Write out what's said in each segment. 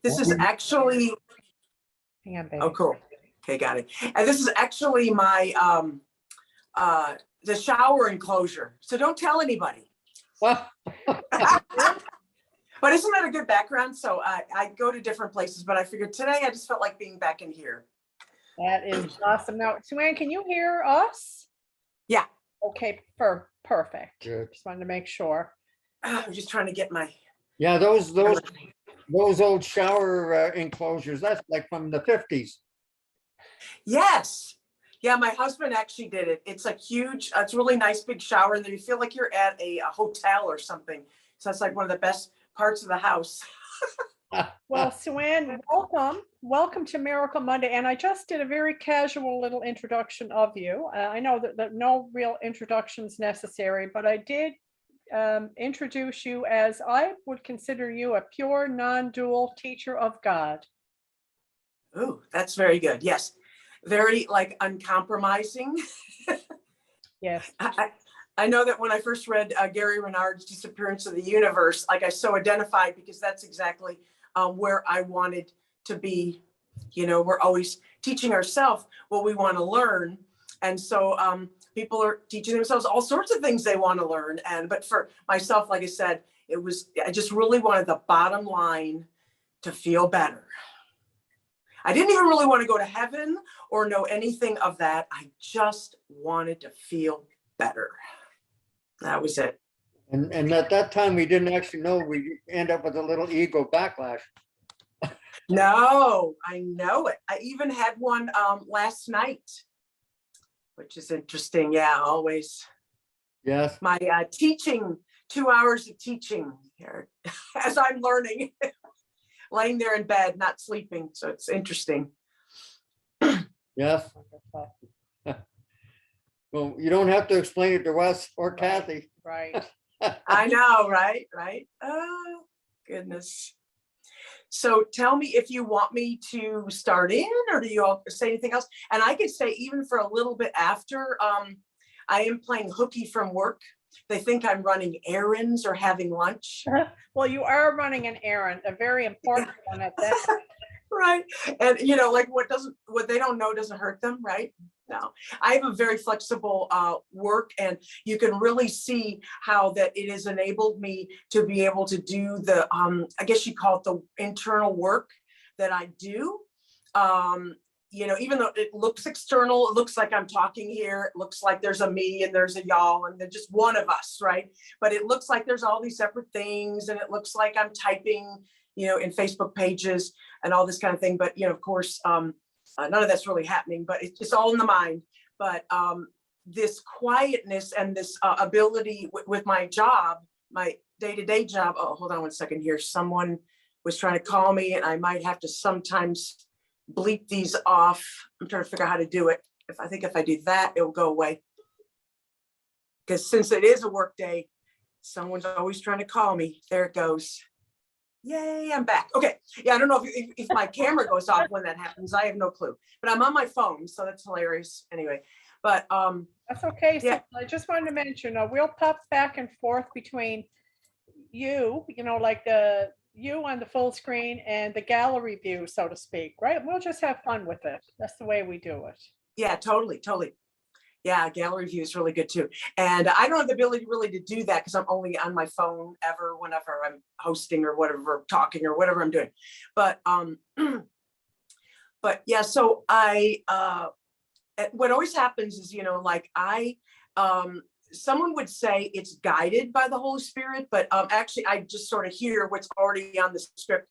This is actually, Hang on, baby. oh, cool. Okay, got it. And this is actually my, the shower enclosure. So don't tell anybody. Well, But isn't that a good background? So I go to different places, but I figured today I just felt like being back in here. that is awesome. Now, Sue Ann, can you hear us? Yeah. Okay, perfect. Good. Just wanted to make sure. I'm just trying to get my, Yeah, those old shower enclosures, that's like from the 50s. yes. Yeah, my husband actually did it. It's a huge, it's a really nice big shower, and then you feel like you're at a hotel or something. So it's like one of the best parts of the house. Well, Sue Ann, welcome to Miracle Monday. And I just did a very casual little introduction of you. I know that no real introductions necessary, but I did introduce you as I would consider you a pure non-dual teacher of God. Ooh, that's very good. Yes. Very like uncompromising. Yes. I know that when I first read Gary Renard's Disappearance of the Universe, like I so identified because that's exactly where I wanted to be. You know, we're always teaching ourselves what we want to learn. And so people are teaching themselves all sorts of things they want to learn. But for myself, like I said, I just really wanted the bottom line to feel better. I didn't even really want to go to heaven or know anything of that. I just wanted to feel better. That was it. And at that time, we didn't actually know we end up with a little ego backlash. No, I know it. I even had one last night, which is interesting. Yeah, always. Yes. My teaching, 2 hours of teaching here as I'm learning, laying there in bed, not sleeping. So it's interesting. Yes. Wonderful. Well, you don't have to explain it to us or Kathy. Right. I know, right? Right. Oh, goodness. So tell me if you want me to start in, or do you all say anything else? And I could stay even for a little bit after. I am playing hooky from work. They think I'm running errands or having lunch. Well, you are running an errand, a very important one at that. Right. And you know, like what they don't know doesn't hurt them, right? No, I have a very flexible work, and you can really see how that it has enabled me to be able to do the, I guess you call it the internal work that I do. You know, even though it looks external, it looks like I'm talking here, it looks like there's a me and there's a y'all and there's just one of us, right? But it looks like there's all these separate things, and it looks like I'm typing, you know, in Facebook pages and all this kind of thing. But, you know, of course, none of that's really happening, but it's all in the mind. But this quietness and this ability with my job, my day-to-day job. Oh, hold on one second here. Someone was trying to call me, and I might have to sometimes bleep these off. I'm trying to figure out how to do it. I think if I do that, it'll go away. Because since it is a work day, someone's always trying to call me. There it goes. Yay, I'm back. Okay. Yeah, I don't know if my camera goes off when that happens. I have no clue. But I'm on my phone, so that's hilarious. Anyway, but That's okay. Yeah. So I just wanted to mention, we'll pop back and forth between you know, like you on the full screen and the gallery view, so to speak, right? We'll just have fun with it. That's the way we do it. yeah, totally. Yeah, gallery view is really good too. And I don't have the ability really to do that because I'm only on my phone ever, whenever I'm hosting or whatever, talking or whatever I'm doing. But but yeah, so what always happens is, you know, like someone would say it's guided by the Holy Spirit, but actually I just sort of hear what's already on the script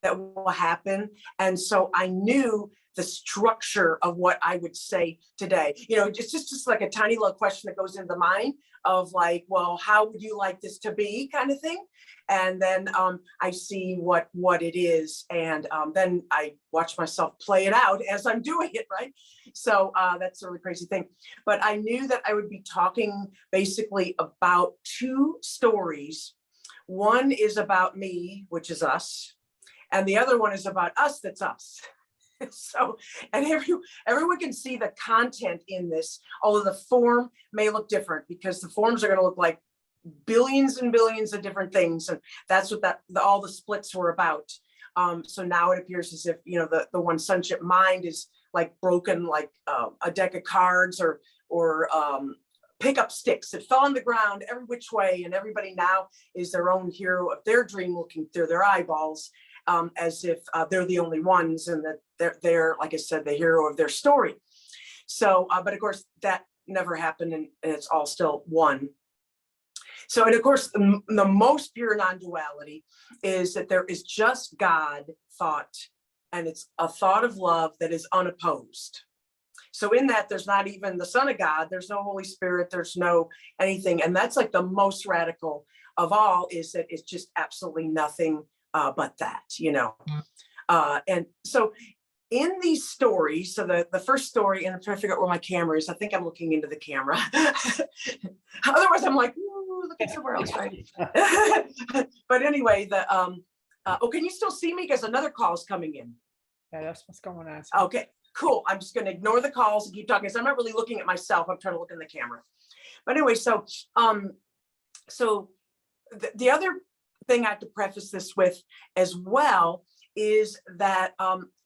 that will happen. And so I knew the structure of what I would say today. You know, just like a tiny little question that goes into the mind of like, well, how would you like this to be, kind of thing. And then I see what it is. And then I watch myself play it out as I'm doing it, right? So that's a really crazy thing. But I knew that I would be talking basically about two stories. One is about me, which is us. And the other one is about us, that's us. So, and everyone can see the content in this, although the form may look different because the forms are going to look like billions and billions of different things. And that's what all the splits were about. So now it appears as if, the one sonship mind is like broken, like a deck of cards or pickup sticks that fell on the ground every which way, and everybody now is their own hero of their dream, looking through their eyeballs, as if they're the only ones, and that they're, like I said, the hero of their story. So, but of course that never happened, and it's all still one. So, and of course, the most pure non-duality is that there is just God thought, and it's a thought of love that is unopposed. So in that, there's not even the Son of God, there's no Holy Spirit, there's no anything. And that's like the most radical of all, is that it's just absolutely nothing but that, and so in these stories, so the first story, and I'm trying to figure out where my camera is. I think I'm looking into the camera. Otherwise, I'm like, ooh, looking somewhere else, right? But anyway, can you still see me? Because another call is coming in. Yeah, that's what's going on. Okay, cool. I'm just going to ignore the calls and keep talking, because I'm not really looking at myself. I'm trying to look in the camera. But anyway, so the other thing I have to preface this with as well is that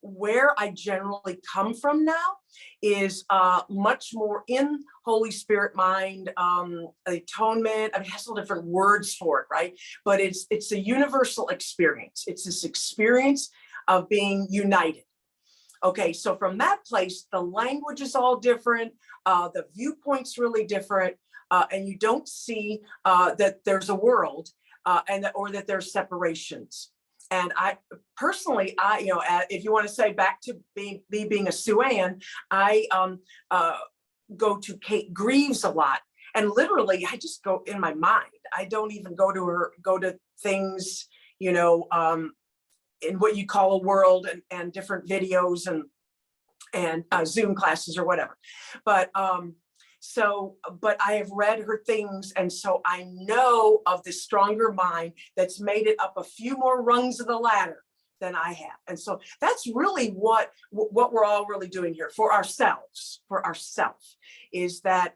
where I generally come from now is much more in Holy Spirit mind, atonement. I mean, it has all different words for it, right? But it's a universal experience. It's this experience of being united. Okay, so from that place, the language is all different, the viewpoint's really different, and you don't see that there's a world or that there's separations. And I personally, if you want to say back to being a Sue Ann, I go to Kate Greaves a lot, and literally I just go in my mind. I don't even go to things, in what you call a world and different videos and Zoom classes or whatever. But but I have read her things, and so I know of this stronger mind that's made it up a few more rungs of the ladder than I have. And so that's really what we're all really doing here for ourselves, is that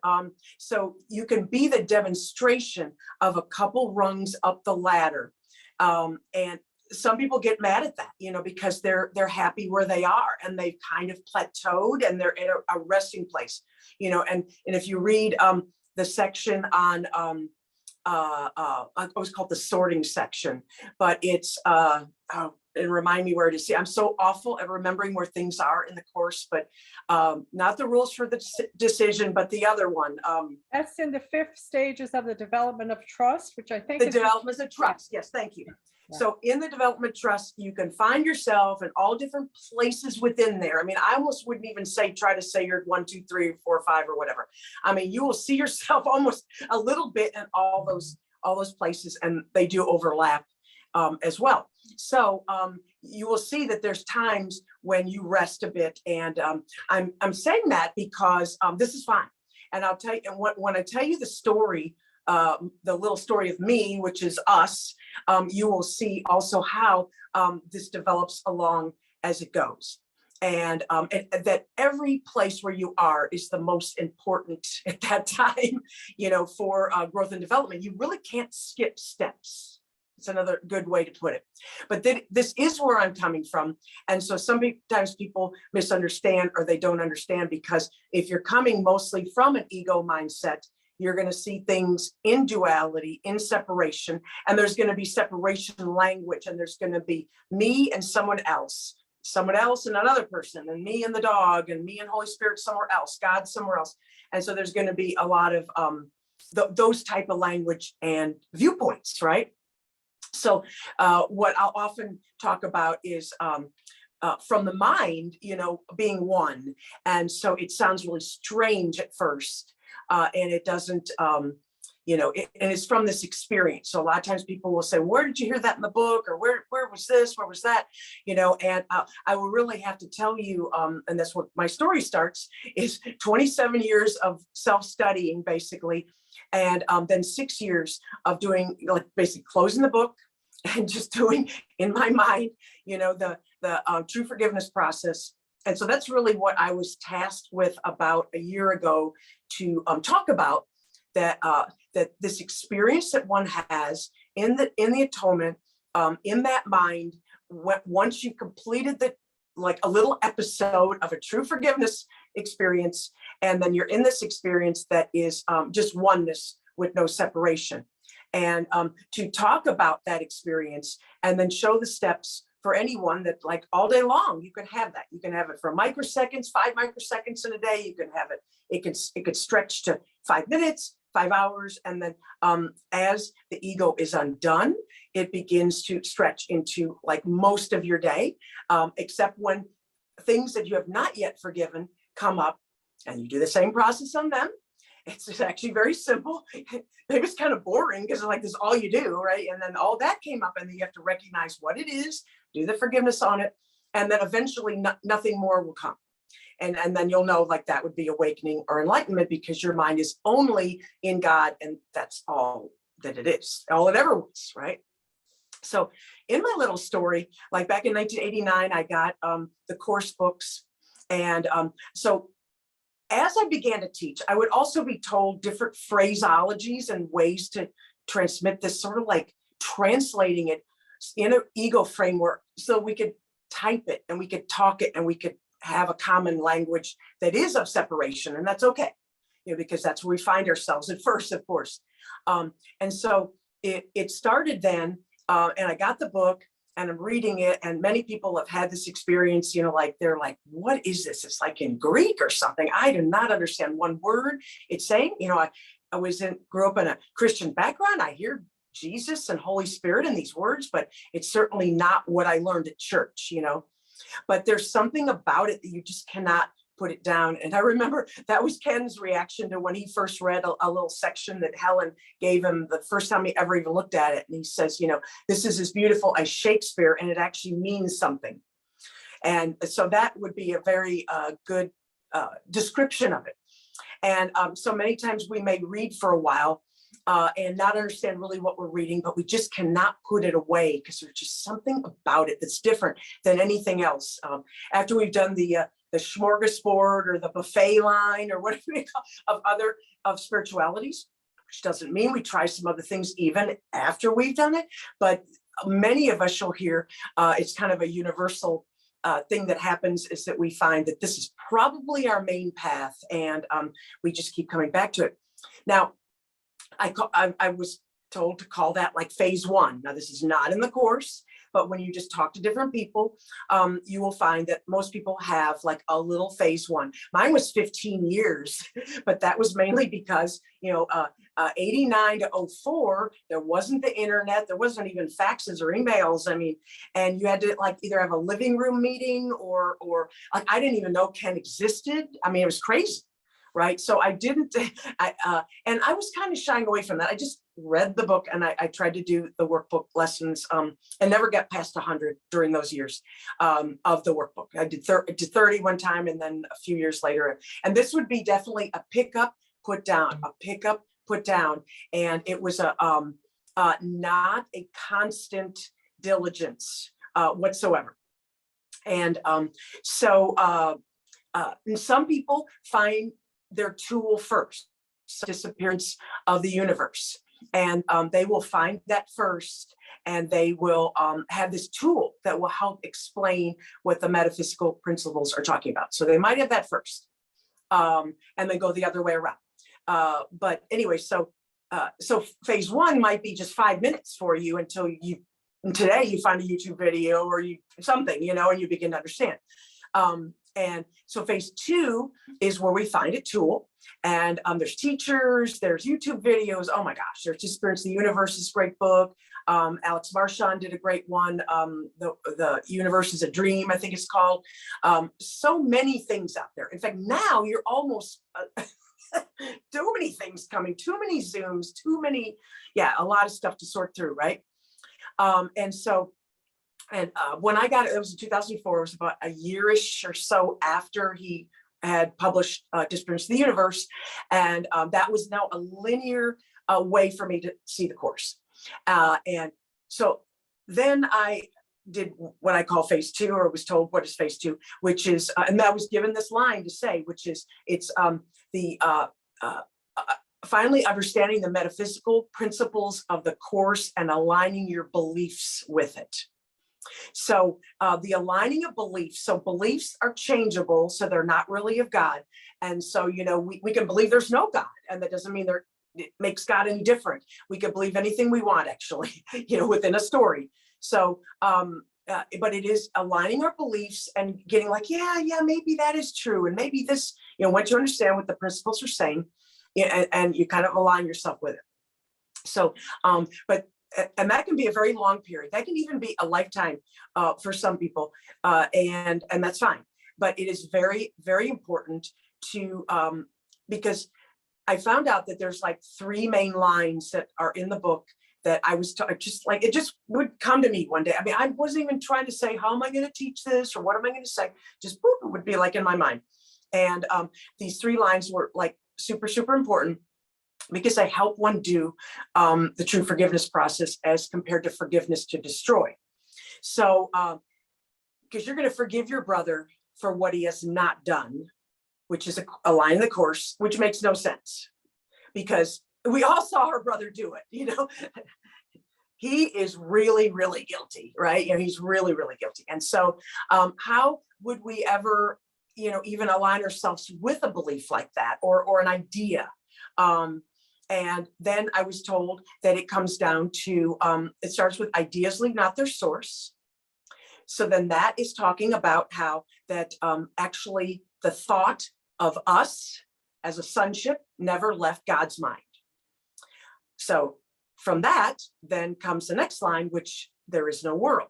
so you can be the demonstration of a couple rungs up the ladder. And some people get mad at that, because they're happy where they are, and they've kind of plateaued, and they're in a resting place, and if you read the section on it was called the sorting section, but it's and remind me where it is. See, I'm so awful at remembering where things are in the course, but not the rules for the decision, but the other one. That's in the 5th stages of the development of trust, which I think the development of trust. Yes, thank you. Yeah. So in the development trust, you can find yourself in all different places within there. I mean, I almost wouldn't even try to say you're 1, 2, 3, 4, 5 or whatever. I mean, you will see yourself almost a little bit in all those places, and they do overlap as well. So you will see that there's times when you rest a bit, and I'm saying that because this is fine. And I'll tell you, and when I tell you the story, the little story of me, which is us, you will see also how this develops along as it goes. And that every place where you are is the most important at that time, for growth and development. You really can't skip steps. It's another good way to put it. But this is where I'm coming from. And so sometimes people misunderstand, or they don't understand, because if you're coming mostly from an ego mindset, you're going to see things in duality, in separation, and there's going to be separation language, and there's going to be me and someone else and another person, and me and the dog, and me and Holy Spirit somewhere else, God somewhere else. And so there's going to be a lot of those type of language and viewpoints, right? So what I'll often talk about is from the mind, being one. And so it sounds really strange at first. And it doesn't, and it's from this experience. So a lot of times people will say, where did you hear that in the book? Or where was this? Where was that? And I will really have to tell you, and that's what my story starts, is 27 years of self-studying, basically. And then 6 years of doing, basically closing the book and just doing in my mind, the true forgiveness process. And so that's really what I was tasked with about a year ago to talk about, that this experience that one has in the atonement, in that mind, once you completed like a little episode of a true forgiveness experience, and then you're in this experience that is just oneness with no separation. And to talk about that experience and then show the steps for anyone that, like, all day long, you can have that. You can have it for microseconds, 5 microseconds in a day. You can have it. It could stretch to 5 minutes, 5 hours. And then as the ego is undone, it begins to stretch into like most of your day, except when things that you have not yet forgiven come up, and you do the same process on them. It's actually very simple. Maybe it's kind of boring because like this is all you do, right? And then all that came up, and then you have to recognize what it is, do the forgiveness on it, and then eventually nothing more will come. And then you'll know, like, that would be awakening or enlightenment, because your mind is only in God, and that's all that it is, all it ever was, right? So in my little story, like back in 1989, I got the course books. And so as I began to teach, I would also be told different phraseologies and ways to transmit this, sort of like translating it in an ego framework, so we could type it and we could talk it and we could have a common language that is of separation. And that's okay, because that's where we find ourselves at first, of course. And so it started then, and I got the book, and I'm reading it, and many people have had this experience, like they're like, what is this? It's like in Greek or something. I do not understand one word it's saying. I grew up in a Christian background. I hear Jesus and Holy Spirit in these words, but it's certainly not what I learned at church, but there's something about it that you just cannot put it down. And I remember that was Ken's reaction to when he first read a little section that Helen gave him the first time he ever even looked at it. And he says, this is as beautiful as Shakespeare, and it actually means something. And so that would be a very good description of it. And so many times we may read for a while and not understand really what we're reading, but we just cannot put it away, because there's just something about it that's different than anything else. After we've done the smorgasbord or the buffet line or whatever we call of spiritualities, which doesn't mean we try some other things even after we've done it, but many of us, you'll hear, it's kind of a universal thing that happens, is that we find that this is probably our main path, and we just keep coming back to it. Now, I was told to call that like phase 1. Now, this is not in the course, but when you just talk to different people, you will find that most people have like a little phase 1. Mine was 15 years, but that was mainly because, 89 to 04, there wasn't the internet, there wasn't even faxes or emails. And you had to like either have a living room meeting or like, I didn't even know Ken existed. It was crazy. Right. So I didn't, and I was kind of shying away from that. I just read the book, and I tried to do the workbook lessons, and never got past 100 during those years of the workbook. I did 30 one time, and then a few years later. And this would be definitely a pick up, put down, a pick up, put down. And it was not a constant diligence whatsoever. And so some people find their tool first, disappearance of the universe, and they will find that first, and they will have this tool that will help explain what the metaphysical principles are talking about. So they might have that first, and then go the other way around. But anyway, so phase 1 might be just 5 minutes for you until today you find a YouTube video or something, and you begin to understand. And so phase 2 is where we find a tool, and there's teachers, there's YouTube videos. Oh my gosh, there's Experience the Universe is a great book. Alex Marchand did a great one. The Universe is a Dream, I think it's called. So many things out there. In fact, now you're almost too many things coming, too many Zooms, a lot of stuff to sort through, right? And when I got it, it was in 2004. It was about a yearish or so after he had published Disappearance of the Universe. And that was now a linear way for me to see the course. And so then I did what I call phase 2, or was told what is phase 2, which is, and I was given this line to say, which is, it's finally understanding the metaphysical principles of the course and aligning your beliefs with it. So the aligning of beliefs. So beliefs are changeable, so they're not really of God. And so, we can believe there's no God, and that doesn't mean it makes God any different. We can believe anything we want, actually, within a story. So, but it is aligning our beliefs and getting like, yeah, maybe that is true. And maybe this, once you understand what the principles are saying, and you kind of align yourself with it. So, and that can be a very long period. That can even be a lifetime for some people, and that's fine. But it is very, very important to, because I found out that there's like 3 main lines that are in the book that I was just like, it just would come to me one day. I mean, I wasn't even trying to say, how am I going to teach this? Or what am I going to say? Just boop, it would be like in my mind. And these 3 lines were like super, super important, because they help one do the true forgiveness process as compared to forgiveness to destroy. So, because you're going to forgive your brother for what he has not done, which is a line in the course, which makes no sense, because we all saw her brother do it, He is really, really guilty, right? He's really, really guilty. And so how would we ever, even align ourselves with a belief like that, or an idea? And then I was told that it comes down to, it starts with ideas leave not their source. So then that is talking about how that actually the thought of us as a sonship never left God's mind. So from that, then comes the next line, which there is no world.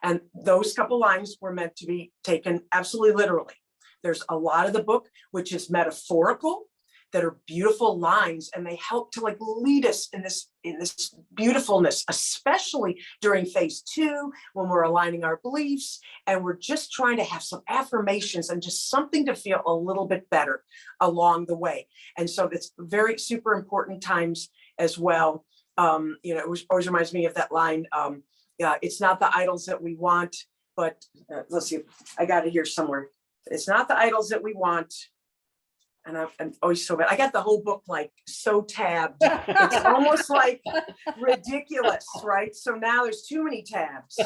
And those couple lines were meant to be taken absolutely literally. There's a lot of the book which is metaphorical, that are beautiful lines, and they help to like lead us in this beautifulness, especially during phase 2, when we're aligning our beliefs and we're just trying to have some affirmations and just something to feel a little bit better along the way. And so it's very super important times as well. It always reminds me of that line. It's not the idols that we want, but let's see, I got it here somewhere. It's not the idols that we want. And I'm always so bad. I got the whole book like so tabbed. It's almost like ridiculous, right? So now there's too many tabs.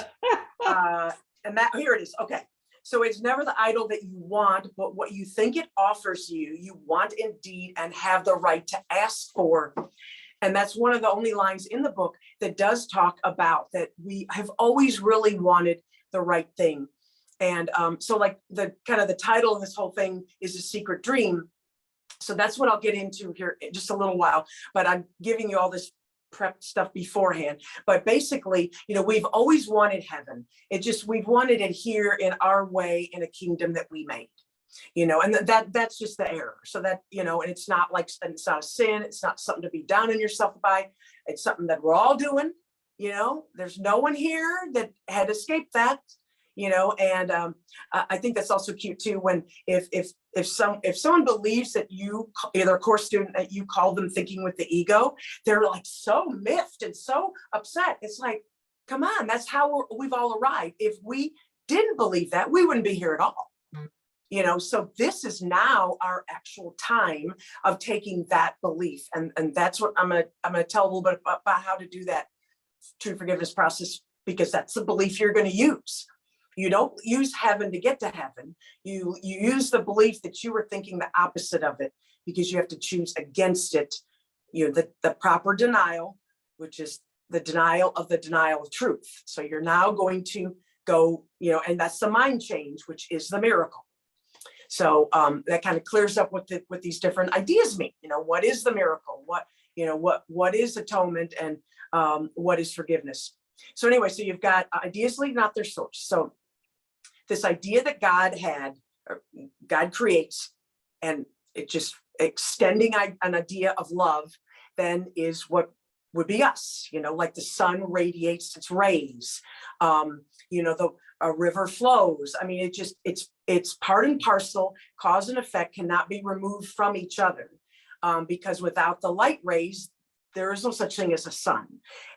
And that, here it is. Okay. So it's never the idol that you want, but what you think it offers you, you want indeed and have the right to ask for. And that's one of the only lines in the book that does talk about that we have always really wanted the right thing. And so like the kind of the title of this whole thing is A Secret Dream. So that's what I'll get into here in just a little while, but I'm giving you all this prep stuff beforehand. But basically, we've always wanted heaven. We've wanted it here in our way, in a kingdom that we made, and that's just the error. So that, and it's not like, it's not a sin. It's not something to be down on yourself by. It's something that we're all doing, there's no one here that had escaped that. And I think that's also cute too, when if someone believes that you, either a course student, that you call them thinking with the ego, they're like so miffed and so upset. It's like, come on, that's how we've all arrived. If we didn't believe that, we wouldn't be here at all. So this is now our actual time of taking that belief, and that's what I'm gonna tell a little bit about how to do that true forgiveness process, because that's the belief you're going to use. You don't use heaven to get to heaven. You use the belief that you were thinking the opposite of it, because you have to choose against it. The proper denial, which is the denial of truth. So you're now going to go, and that's the mind change, which is the miracle. So that kind of clears up what these different ideas mean. What is the miracle? What is atonement, and what is forgiveness? So anyway, so you've got ideas leave not their source. So this idea that God had, or God creates, and it just extending an idea of love, then is what would be us, like the sun radiates its rays, a river flows. I mean, it's part and parcel. Cause and effect cannot be removed from each other, because without the light rays, there is no such thing as a sun,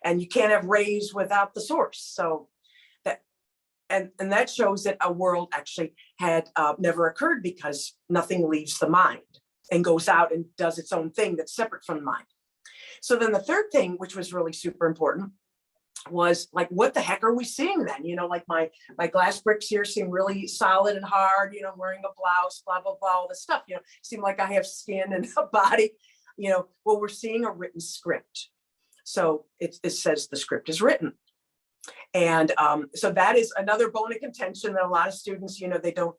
and you can't have rays without the source. So and that shows that a world actually had never occurred, because nothing leaves the mind and goes out and does its own thing that's separate from the mind. So then the third thing, which was really super important, was like, what the heck are we seeing then? Like my glass bricks here seem really solid and hard, wearing a blouse, blah, blah, blah, all this stuff, seem like I have skin and a body, well, we're seeing a written script. So it says the script is written. And so that is another bone of contention that a lot of students, they don't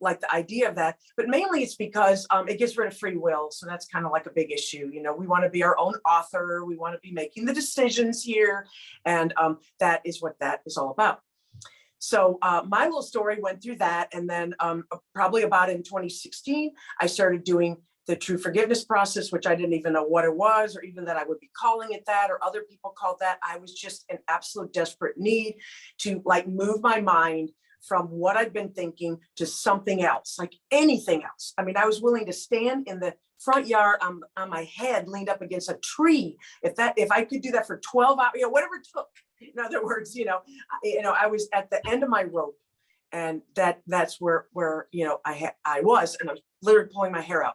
like the idea of that, but mainly it's because it gets rid of free will. So that's kind of like a big issue. We want to be our own author. We want to be making the decisions here. And that is what that is all about. So my little story went through that. And then probably about in 2016, I started doing the true forgiveness process, which I didn't even know what it was, or even that I would be calling it that, or other people called that. I was just in absolute desperate need to like move my mind from what I'd been thinking to something else, like anything else. I mean, I was willing to stand in the front yard on my head, leaned up against a tree. If I could do that for 12 hours, whatever it took. In other words, I was at the end of my rope, and that's where I was, and I was literally pulling my hair out.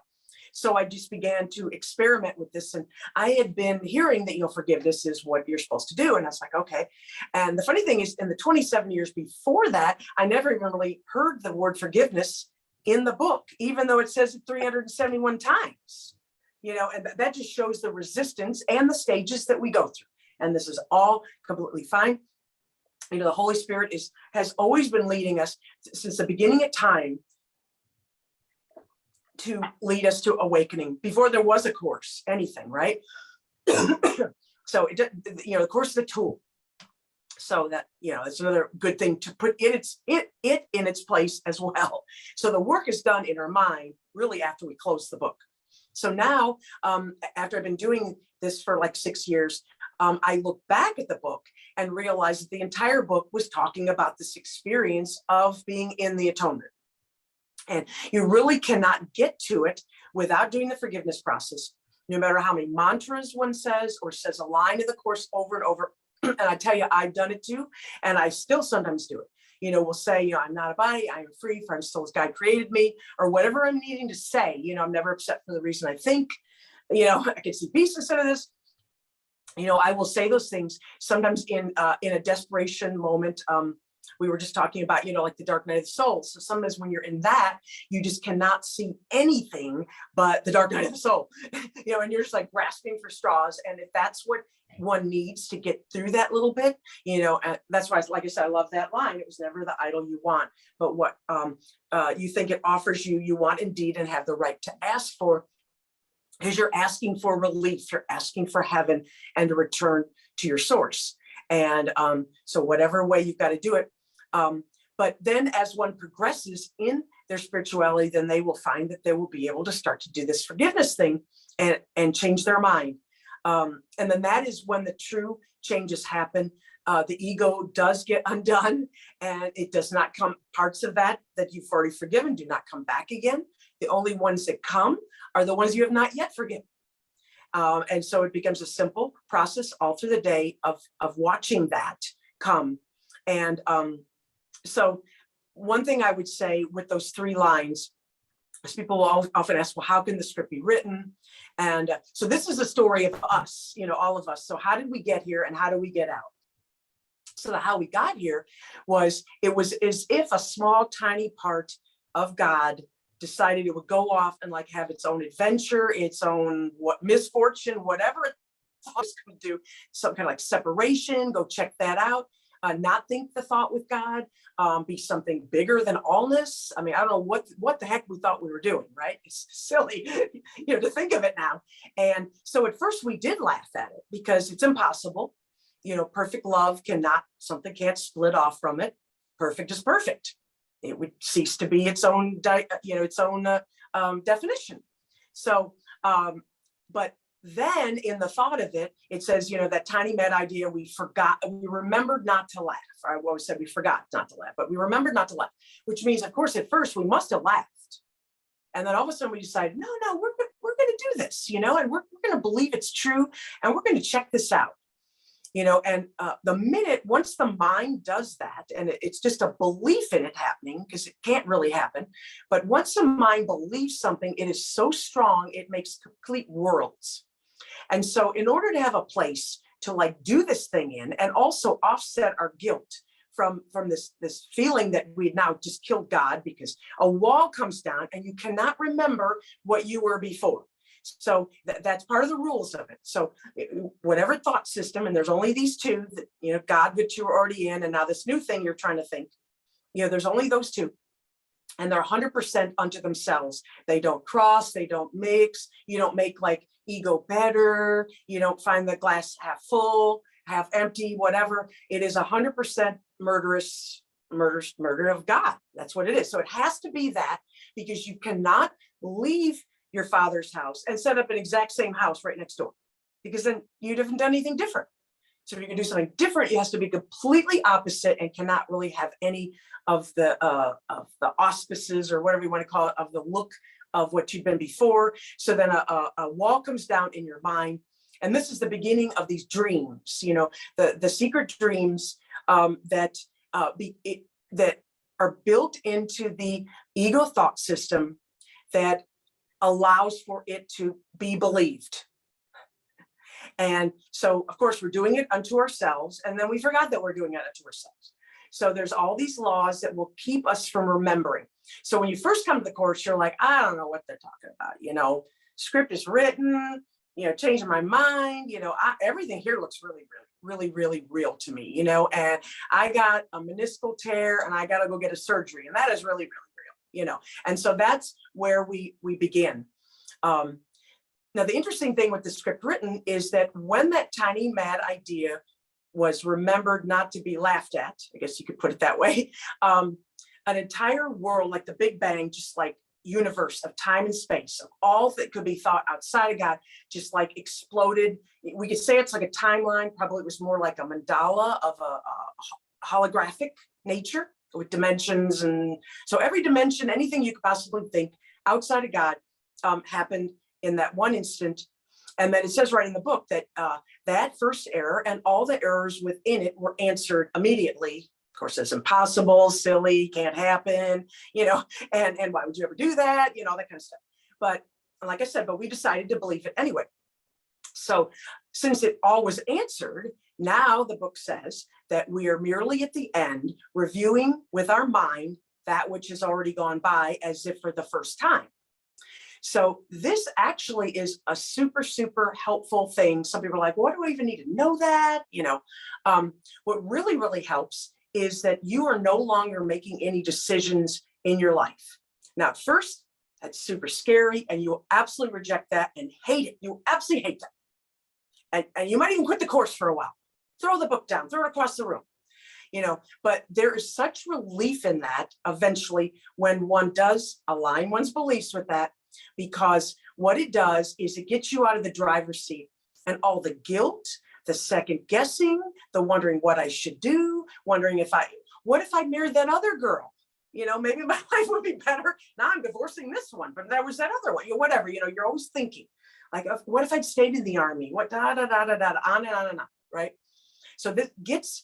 So I just began to experiment with this. And I had been hearing that, forgiveness is what you're supposed to do. And I was like, okay. And the funny thing is, in the 27 years before that, I never even really heard the word forgiveness in the book, even though it says it 371 times, and that just shows the resistance and the stages that we go through. And this is all completely fine. The Holy Spirit has always been leading us since the beginning of time to lead us to awakening before there was a course, anything, right? So the course is a tool. So that, it's another good thing to put in its place as well. So the work is done in our mind really after we close the book. So now, after I've been doing this for like 6 years, I look back at the book and realize that the entire book was talking about this experience of being in the atonement. And you really cannot get to it without doing the forgiveness process, no matter how many mantras one says or says a line of the course over and over. And I tell you, I've done it too. And I still sometimes do it. We'll say, I'm not a body, I am free, for I'm still as God created me, or whatever I'm needing to say. I'm never upset for the reason I think, I can see peace instead of this. I will say those things sometimes in a desperation moment. We were just talking about, like the dark night of the soul. So sometimes when you're in that, you just cannot see anything but the dark night of the soul, and you're just like grasping for straws. And if that's what one needs to get through that little bit, and that's why, like I said, I love that line. It was never the idol you want, but what you think it offers you, you want indeed and have the right to ask for, because you're asking for relief, you're asking for heaven and to return to your source. And so whatever way you've got to do it. But then as one progresses in their spirituality, then they will find that they will be able to start to do this forgiveness thing and change their mind. And then that is when the true changes happen. The ego does get undone, and it does not come, parts of that you've already forgiven do not come back again. The only ones that come are the ones you have not yet forgiven. And so it becomes a simple process all through the day of watching that come. And so one thing I would say with those 3 lines is people will often ask, well, how can the script be written? And so this is a story of us, all of us. So how did we get here and how do we get out? So how we got here was, it was as if a small, tiny part of God decided it would go off and like have its own adventure, its own misfortune, whatever it was going to do, some kind of like separation, go check that out. Not think the thought with God, be something bigger than allness. I mean, I don't know what the heck we thought we were doing, right? It's silly, to think of it now. And so at first we did laugh at it because it's impossible. Perfect love something can't split off from it. Perfect is perfect. It would cease to be its own, definition. So, but then in the thought of it, it says, that tiny mad idea, we remembered not to laugh. I always said we forgot not to laugh, but we remembered not to laugh, which means, of course, at first we must have laughed. And then all of a sudden we decided, no, we're going to do this, and we're going to believe it's true. And we're going to check this out, and the minute, once the mind does that, and it's just a belief in it happening, because it can't really happen. But once the mind believes something, it is so strong, it makes complete worlds. And so in order to have a place to like do this thing in, and also offset our guilt from this feeling that we now just killed God, because a wall comes down and you cannot remember what you were before. So that's part of the rules of it. So whatever thought system, and there's only these two, that, you know, God, which you were already in, and now this new thing you're trying to think, you know, there's only those two. And they're 100% unto themselves. They don't cross, they don't mix. You don't make like ego better. You don't find the glass half full, half empty, whatever. It is 100% murder of God. That's what it is. So it has to be that, because you cannot leave your father's house and set up an exact same house right next door, because then you haven't done anything different. So if you can do something different, it has to be completely opposite and cannot really have any of the auspices, or whatever you want to call it, of the look of what you've been before. So then a wall comes down in your mind. And this is the beginning of these dreams, you know, the secret dreams that are built into the ego thought system that allows for it to be believed. And so, of course, we're doing it unto ourselves, and then we forgot that we're doing it unto ourselves. So there's all these laws that will keep us from remembering. So when you first come to the course, you're like, I don't know what they're talking about. You know, script is written, you know, changing my mind, you know, everything here looks really real to me, you know, and I got a meniscal tear and I got to go get a surgery, and that is really real, you know. And so that's where we begin. Now, the interesting thing with the script written is that when that tiny mad idea was remembered not to be laughed at, I guess you could put it that way, an entire world, like the Big Bang, just like universe of time and space, of all that could be thought outside of God, just like exploded. We could say it's like a timeline. Probably it was more like a mandala of a holographic nature with dimensions. And so every dimension, anything you could possibly think outside of God happened in that one instant. And then it says right in the book that that first error and all the errors within it were answered immediately. Of course, it's impossible, silly, can't happen, you know, and why would you ever do that? You know, all that kind of stuff. But like I said, but we decided to believe it anyway. So since it all was answered, now the book says that we are merely at the end reviewing with our mind that which has already gone by as if for the first time. So this actually is a super helpful thing. Some people are like, what do I even need to know that? You know, what really helps is that you are no longer making any decisions in your life. Now, at first, that's super scary, and you absolutely reject that and hate it. You absolutely hate that. And you might even quit the course for a while. Throw the book down, throw it across the room. You know, but there is such relief in that eventually when one does align one's beliefs with that, because what it does is it gets you out of the driver's seat, and all the guilt, the second guessing, the wondering what I should do, wondering what if I married that other girl? You know, maybe my life would be better. Now I'm divorcing this one, but there was that other one, you know, whatever, you know, you're always thinking like, what if I'd stayed in the army? What on and on, right? So this gets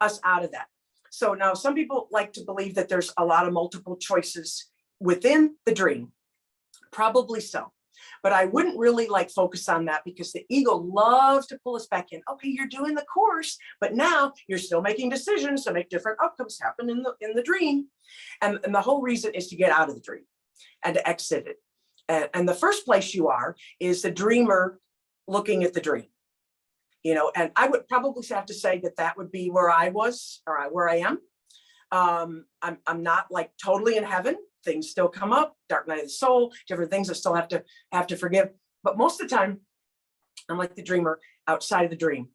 us out of that. So now some people like to believe that there's a lot of multiple choices within the dream. Probably so. But I wouldn't really like focus on that, because the ego loves to pull us back in. Okay, you're doing the course, but now you're still making decisions to make different outcomes happen in the dream. And the whole reason is to get out of the dream and to exit it. And the first place you are is the dreamer looking at the dream. You know, and I would probably have to say that would be where I was, or where I am. I'm not like totally in heaven. Things still come up, dark night of the soul, different things I still have to forgive. But most of the time, I'm like the dreamer outside of the dream.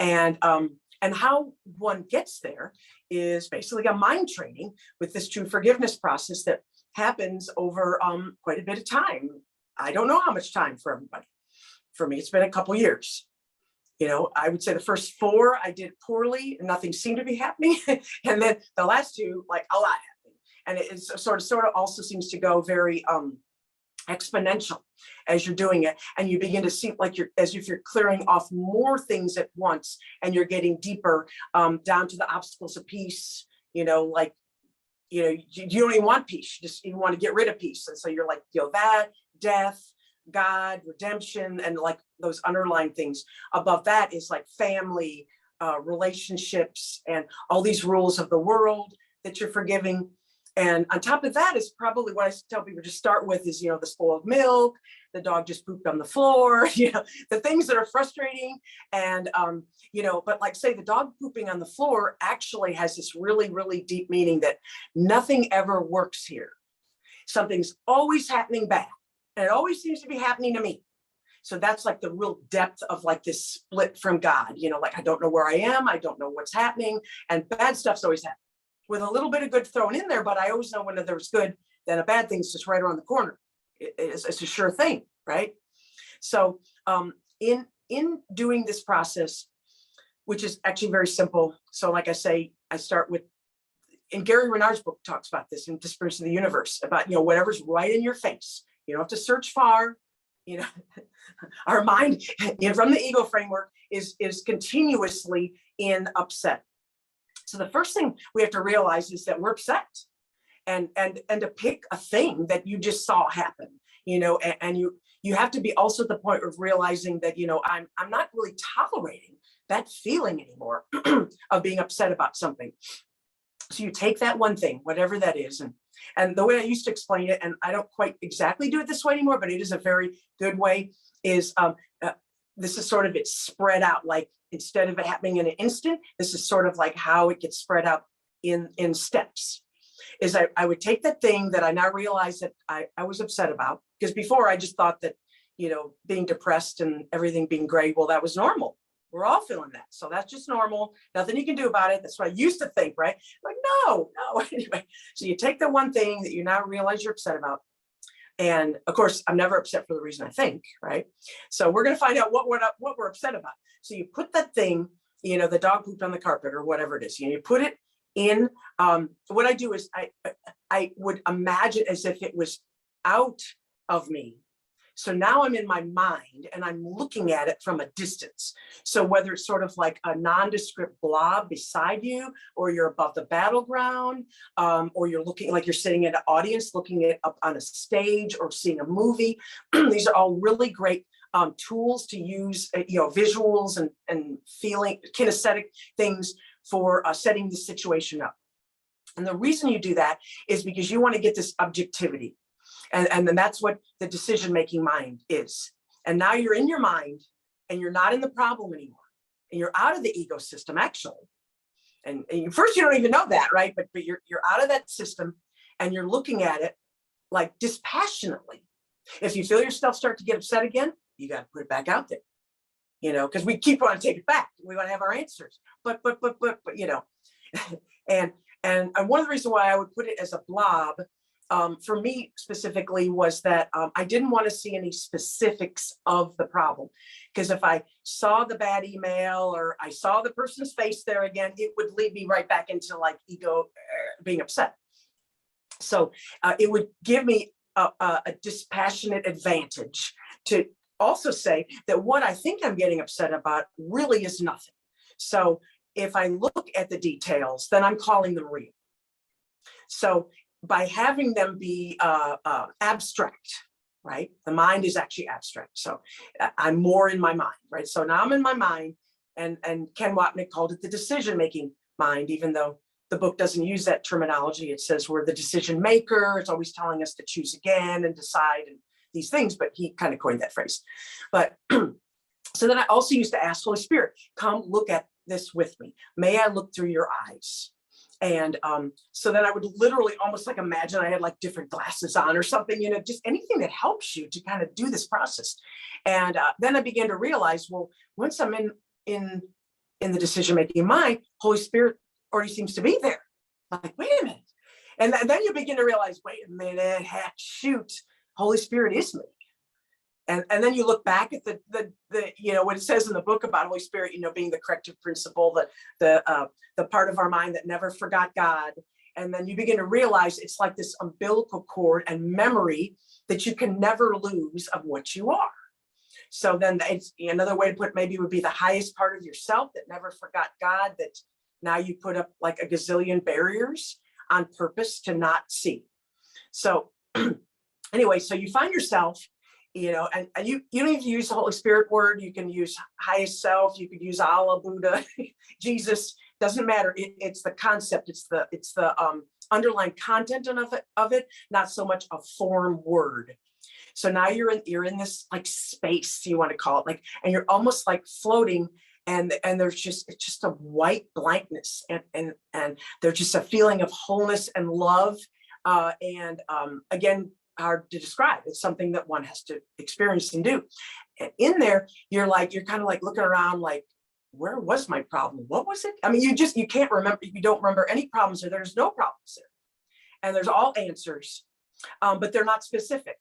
And how one gets there is basically a mind training with this true forgiveness process that happens over quite a bit of time. I don't know how much time for everybody. For me, it's been a couple years. You know, I would say the first 4 I did poorly, and nothing seemed to be happening. And then the last 2, like a lot happened. And it sort of also seems to go very exponential as you're doing it. And you begin to see like as if you're clearing off more things at once, and you're getting deeper down to the obstacles of peace, you know, like, you know, you don't even want peace, you want to get rid of peace. And so you're like, you know, that, death, God, redemption, and like those underlying things. Above that is like family, relationships, and all these rules of the world that you're forgiving. And on top of that is probably what I tell people to start with is, the spoiled milk, the dog just pooped on the floor, the things that are frustrating. And, but like say the dog pooping on the floor actually has this really, really deep meaning that nothing ever works here. Something's always happening bad. And it always seems to be happening to me. So that's like the real depth of like this split from God, like I don't know where I am. I don't know what's happening. And bad stuff's always happening with a little bit of good thrown in there. But I always know when there's good, then a bad thing's just right around the corner. It's a sure thing, right? So in doing this process, which is actually very simple. So like I say, I start with, and Gary Renard's book talks about this in Disappearance of the Universe, about, whatever's right in your face. You don't have to search far. Our mind from the ego framework is continuously in upset. So the first thing we have to realize is that we're upset, and to pick a thing that you just saw happen, and you have to be also at the point of realizing that, I'm not really tolerating that feeling anymore of being upset about something. So you take that one thing, whatever that is, and the way I used to explain it, and I don't quite exactly do it this way anymore, but it is a very good way, is this is sort of it's spread out, like instead of it happening in an instant, this is sort of like how it gets spread out in steps. Is I would take that thing that I now realize that I was upset about, because before I just thought that, being depressed and everything being gray, well, that was normal. We're all feeling that. So that's just normal. Nothing you can do about it. That's what I used to think, right? Like, no. Anyway, so you take the one thing that you now realize you're upset about. And of course, I'm never upset for the reason I think, right? So we're going to find out what we're upset about. So you put that thing, the dog pooped on the carpet or whatever it is, you put it in, what I do is I would imagine as if it was out of me. So now I'm in my mind and I'm looking at it from a distance. So whether it's sort of like a nondescript blob beside you, or you're above the battleground, or you're looking like you're sitting in an audience, looking at up on a stage or seeing a movie, these are all really great tools to use, visuals and feeling kinesthetic things for setting the situation up. And the reason you do that is because you want to get this objectivity. And then that's what the decision-making mind is. And now you're in your mind and you're not in the problem anymore. And you're out of the ego system, actually. And first, you don't even know that, right? But you're out of that system and you're looking at it like dispassionately. If you feel yourself start to get upset again, you got to put it back out there, because we keep wanting to take it back. We want to have our answers. But and one of the reasons why I would put it as a blob, for me specifically, was that I didn't want to see any specifics of the problem, because if I saw the bad email or I saw the person's face there again, it would lead me right back into like ego being upset. So it would give me a dispassionate advantage to also say that what I think I'm getting upset about really is nothing. So if I look at the details, then I'm calling them real. So by having them be abstract, right? The mind is actually abstract. So I'm more in my mind, right? So now I'm in my mind, and Ken Wapnick called it the decision-making mind, even though the book doesn't use that terminology. It says we're the decision maker. It's always telling us to choose again and decide and these things, but he kind of coined that phrase. But so then I also used to ask Holy Spirit, come look at this with me. May I look through your eyes? And so then I would literally almost like imagine I had like different glasses on or something, just anything that helps you to kind of do this process. And then I began to realize, well, once I'm in the decision-making mind, Holy Spirit already seems to be there. Like, wait a minute. And then you begin to realize, wait a minute, heck, shoot, Holy Spirit is me. And then you look back at the what it says in the book about Holy Spirit, being the corrective principle, the part of our mind that never forgot God. And then you begin to realize it's like this umbilical cord and memory that you can never lose of what you are. So then it's another way to put it, maybe would be the highest part of yourself that never forgot God, that now you put up like a gazillion barriers on purpose to not see. So anyway, so you find yourself and you don't even use the Holy Spirit word. You can use highest self. You could use Allah, Buddha, Jesus. Doesn't matter. It's the concept. It's the underlying content of it, not so much a form word. So now you're in this like space, you want to call it, like, and you're almost like floating, and it's just a white blankness, and there's just a feeling of wholeness and love, and again, hard to describe. It's something that one has to experience and do. And in there, you're kind of like looking around, like, where was my problem? What was it? I mean, you can't remember. You don't remember any problems, or there's no problems there, and there's all answers, but they're not specific.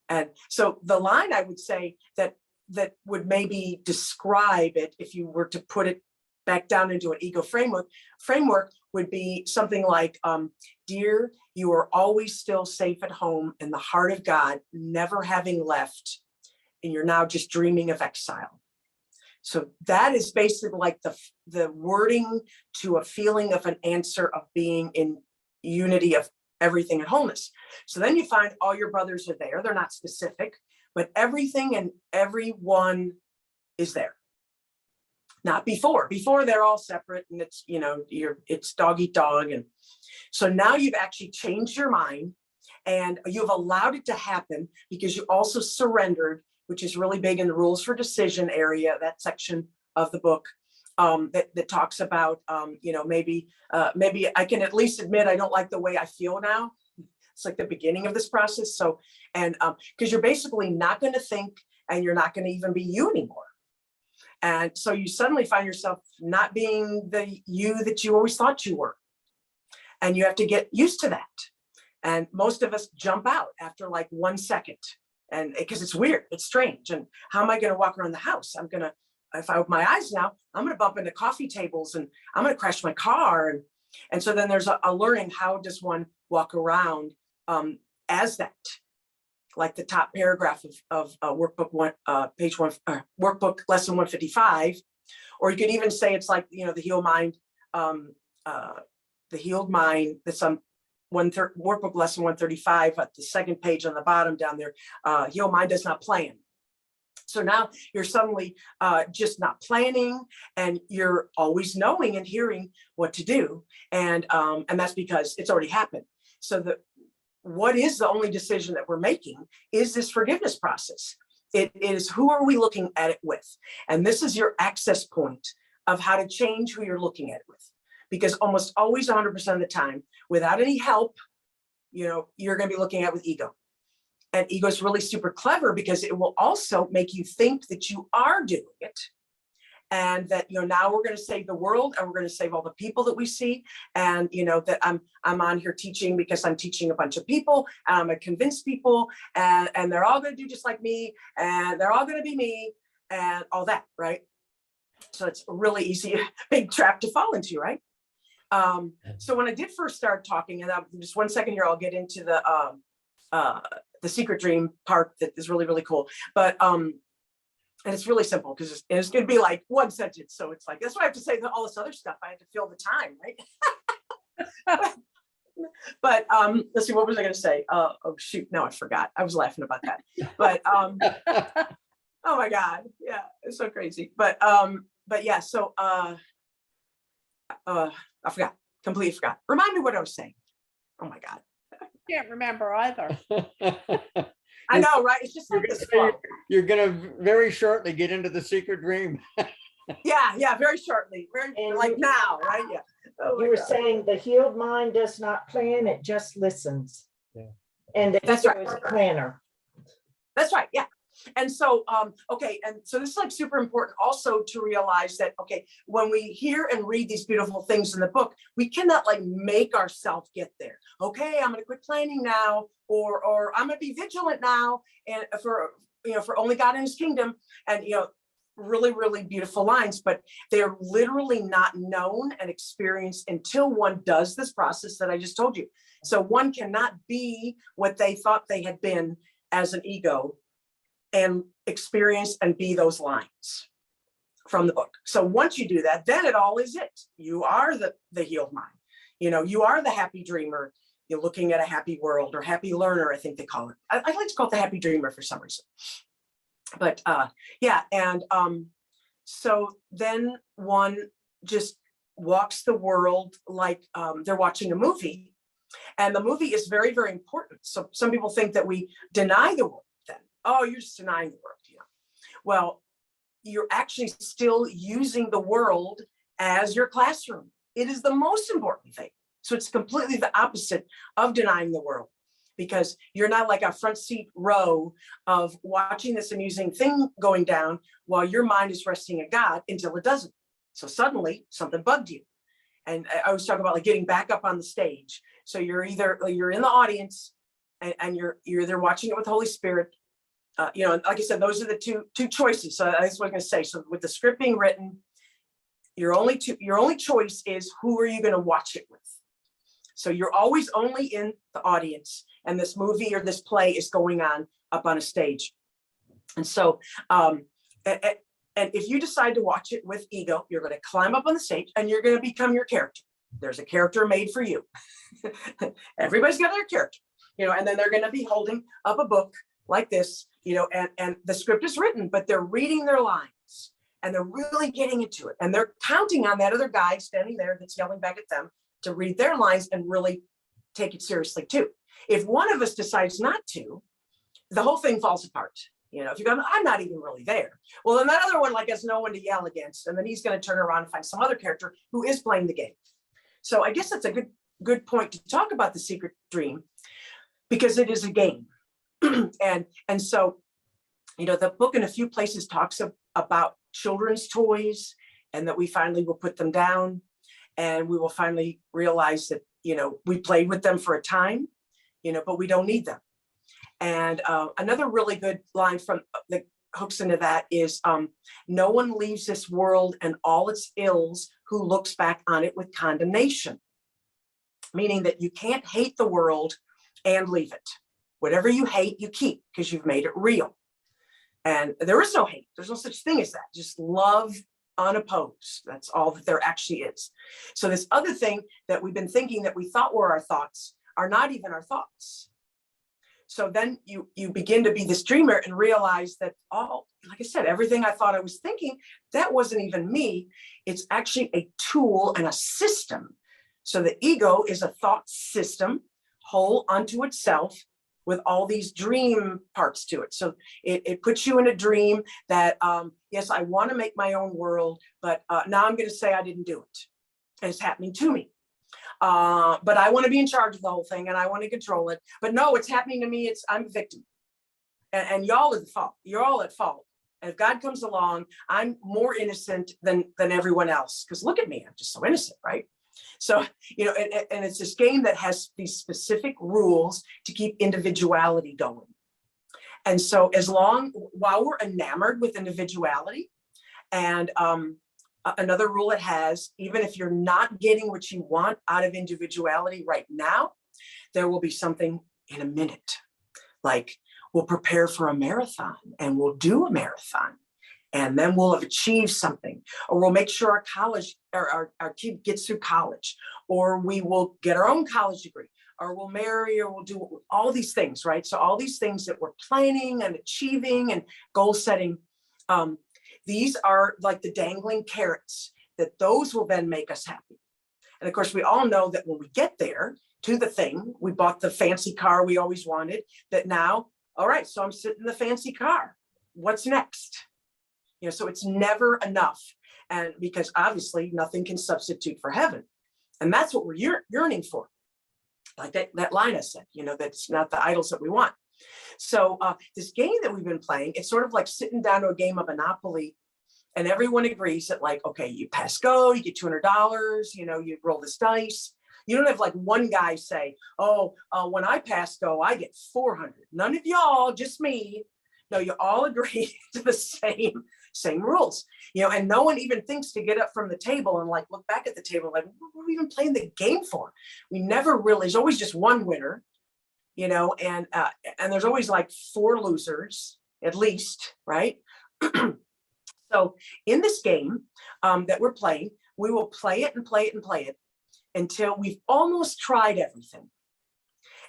And so the line I would say that would maybe describe it, if you were to put it back down into an ego framework would be something like, dear, you are always still safe at home in the heart of God, never having left, and you're now just dreaming of exile. So that is basically like the wording to a feeling of an answer of being in unity of everything and wholeness. So then you find all your brothers are there. They're not specific, but everything and everyone is there. Not before. Before they're all separate, and it's, it's dog eat dog. And so now you've actually changed your mind, and you've allowed it to happen because you also surrendered, which is really big in the rules for decision area, that section of the book. That talks about, maybe I can at least admit I don't like the way I feel now. It's like the beginning of this process. So, and because you're basically not going to think, and you're not going to even be you anymore. And so you suddenly find yourself not being the you that you always thought you were. And you have to get used to that. And most of us jump out after like 1 second, and because it's weird, it's strange. And how am I going to walk around the house? If I open my eyes now, I'm going to bump into coffee tables, and I'm going to crash my car. And so then there's a learning, how does one walk around as that, like the top paragraph of workbook one, page one, workbook lesson 155, or you could even say it's like, the healed mind, that's on workbook lesson 135 at the second page on the bottom down there. Healed mind does not plan. So now you're suddenly just not planning, and you're always knowing and hearing what to do. And that's because it's already happened. So what is the only decision that we're making is this forgiveness process. It is, who are we looking at it with? And this is your access point of how to change who you're looking at it with. Because almost always 100% of the time, without any help, you're going to be looking at with ego. And ego is really super clever because it will also make you think that you are doing it. And that, now we're going to save the world, and we're going to save all the people that we see. And, that I'm on here teaching because I'm teaching a bunch of people, and I'm going to convince people, and they're all going to do just like me, and they're all going to be me, and all that, right? So it's a really easy, big trap to fall into, right? So when I did first start talking, and just 1 second here, I'll get into the secret dream part that is really, really cool. But, and it's really simple because it's going to be like one sentence. So it's like, that's why I have to say all this other stuff. I had to fill the time, right? But let's see, what was I going to say? Oh shoot, no, I forgot. I was laughing about that. But oh my God, yeah, it's so crazy. But yeah, so I forgot, completely forgot. Remind me what I was saying. Oh my God. Can't remember either. I know, right? It's just like this flow. You're gonna very shortly get into the secret dream. Yeah, very shortly. Like now, right? Yeah. Oh You were God. saying the healed mind does not plan, it just listens. Yeah. And the That's ego right. is a planner. That's right. Yeah. And so, okay. And so this is like super important also to realize that, okay, when we hear and read these beautiful things in the book, we cannot like make ourselves get there. Okay, I'm going to quit planning now, or I'm going to be vigilant now, and for only God and his kingdom. And, really, really beautiful lines, but they're literally not known and experienced until one does this process that I just told you. So one cannot be what they thought they had been as an ego and experience and be those lines from the book. So once you do that, then it all is it. You are the healed mind. You are the happy dreamer. you're looking at a happy world or happy learner, I think they call it. I like to call it the happy dreamer for some reason. But yeah, and so then one just walks the world like they're watching a movie, and the movie is very, very important. So some people think that we deny the world then. Oh, you're just denying the world, you know. Well, you're actually still using the world as your classroom. It is the most important thing. So it's completely the opposite of denying the world, because you're not like a front seat row of watching this amusing thing going down while your mind is resting at God until it doesn't. So suddenly something bugged you. And I always talk about like getting back up on the stage. So you're in the audience and you're either watching it with Holy Spirit. You know, like I said, those are the two choices. So that's what I'm going to say. So with the script being written, your only choice is who are you going to watch it with? So you're always only in the audience, and this movie or this play is going on up on a stage. And so, and if you decide to watch it with ego, you're going to climb up on the stage and you're going to become your character. There's a character made for you. Everybody's got their character, you know, and then they're going to be holding up a book like this, you know, and the script is written, but they're reading their lines and they're really getting into it. And they're counting on that other guy standing there that's yelling back at them to read their lines and really take it seriously too. If one of us decides not to, the whole thing falls apart. You know, if you go, I'm not even really there. Well, then that other one like has no one to yell against, and then he's going to turn around and find some other character who is playing the game. So I guess that's a good point to talk about the secret dream, because it is a game. and so, you know, the book in a few places talks about children's toys, and that we finally will put them down, and we will finally realize that, you know, we played with them for a time, you know, but we don't need them. And another really good line from that hooks into that is, no one leaves this world and all its ills who looks back on it with condemnation. Meaning that you can't hate the world and leave it. Whatever you hate, you keep, because you've made it real. And there is no hate. There's no such thing as that. Just love unopposed. That's all that there actually is. So this other thing that we've been thinking that we thought were our thoughts are not even our thoughts. So then you begin to be this dreamer and realize that, oh, like I said, everything I thought I was thinking, that wasn't even me. It's actually a tool and a system. So the ego is a thought system, whole unto itself, with all these dream parts to it. So it puts you in a dream that, yes, I want to make my own world, but now I'm going to say I didn't do it. And it's happening to me. But I want to be in charge of the whole thing and I want to control it. But no, it's happening to me. I'm a victim. And y'all are at fault. You're all at fault. And if God comes along, I'm more innocent than everyone else. Because look at me, I'm just so innocent, right? So, you know, and it's this game that has these specific rules to keep individuality going. And so while we're enamored with individuality, and another rule it has, even if you're not getting what you want out of individuality right now, there will be something in a minute. Like we'll prepare for a marathon and we'll do a marathon. And then we'll have achieved something, or we'll make sure our college or our kid gets through college, or we will get our own college degree, or we'll marry, or we'll do all these things, right? So all these things that we're planning and achieving and goal setting, these are like the dangling carrots, that those will then make us happy. And of course, we all know that when we get there to the thing, we bought the fancy car we always wanted, that now, all right, so I'm sitting in the fancy car. What's next? You know, so it's never enough. And because obviously nothing can substitute for heaven. And that's what we're yearning for. Like that line I said, you know, that's not the idols that we want. So this game that we've been playing, it's sort of like sitting down to a game of Monopoly, and everyone agrees that like, okay, you pass go, you get $200, you know, you roll this dice. You don't have like one guy say, oh, when I pass go, I get 400. None of y'all, just me. No, you all agree to the same rules, you know, and no one even thinks to get up from the table and like look back at the table like, what are we even playing the game for? We never really, there's always just one winner, you know, and there's always like 4 losers at least, right? So in this game that we're playing, we will play it and play it and play it until we've almost tried everything.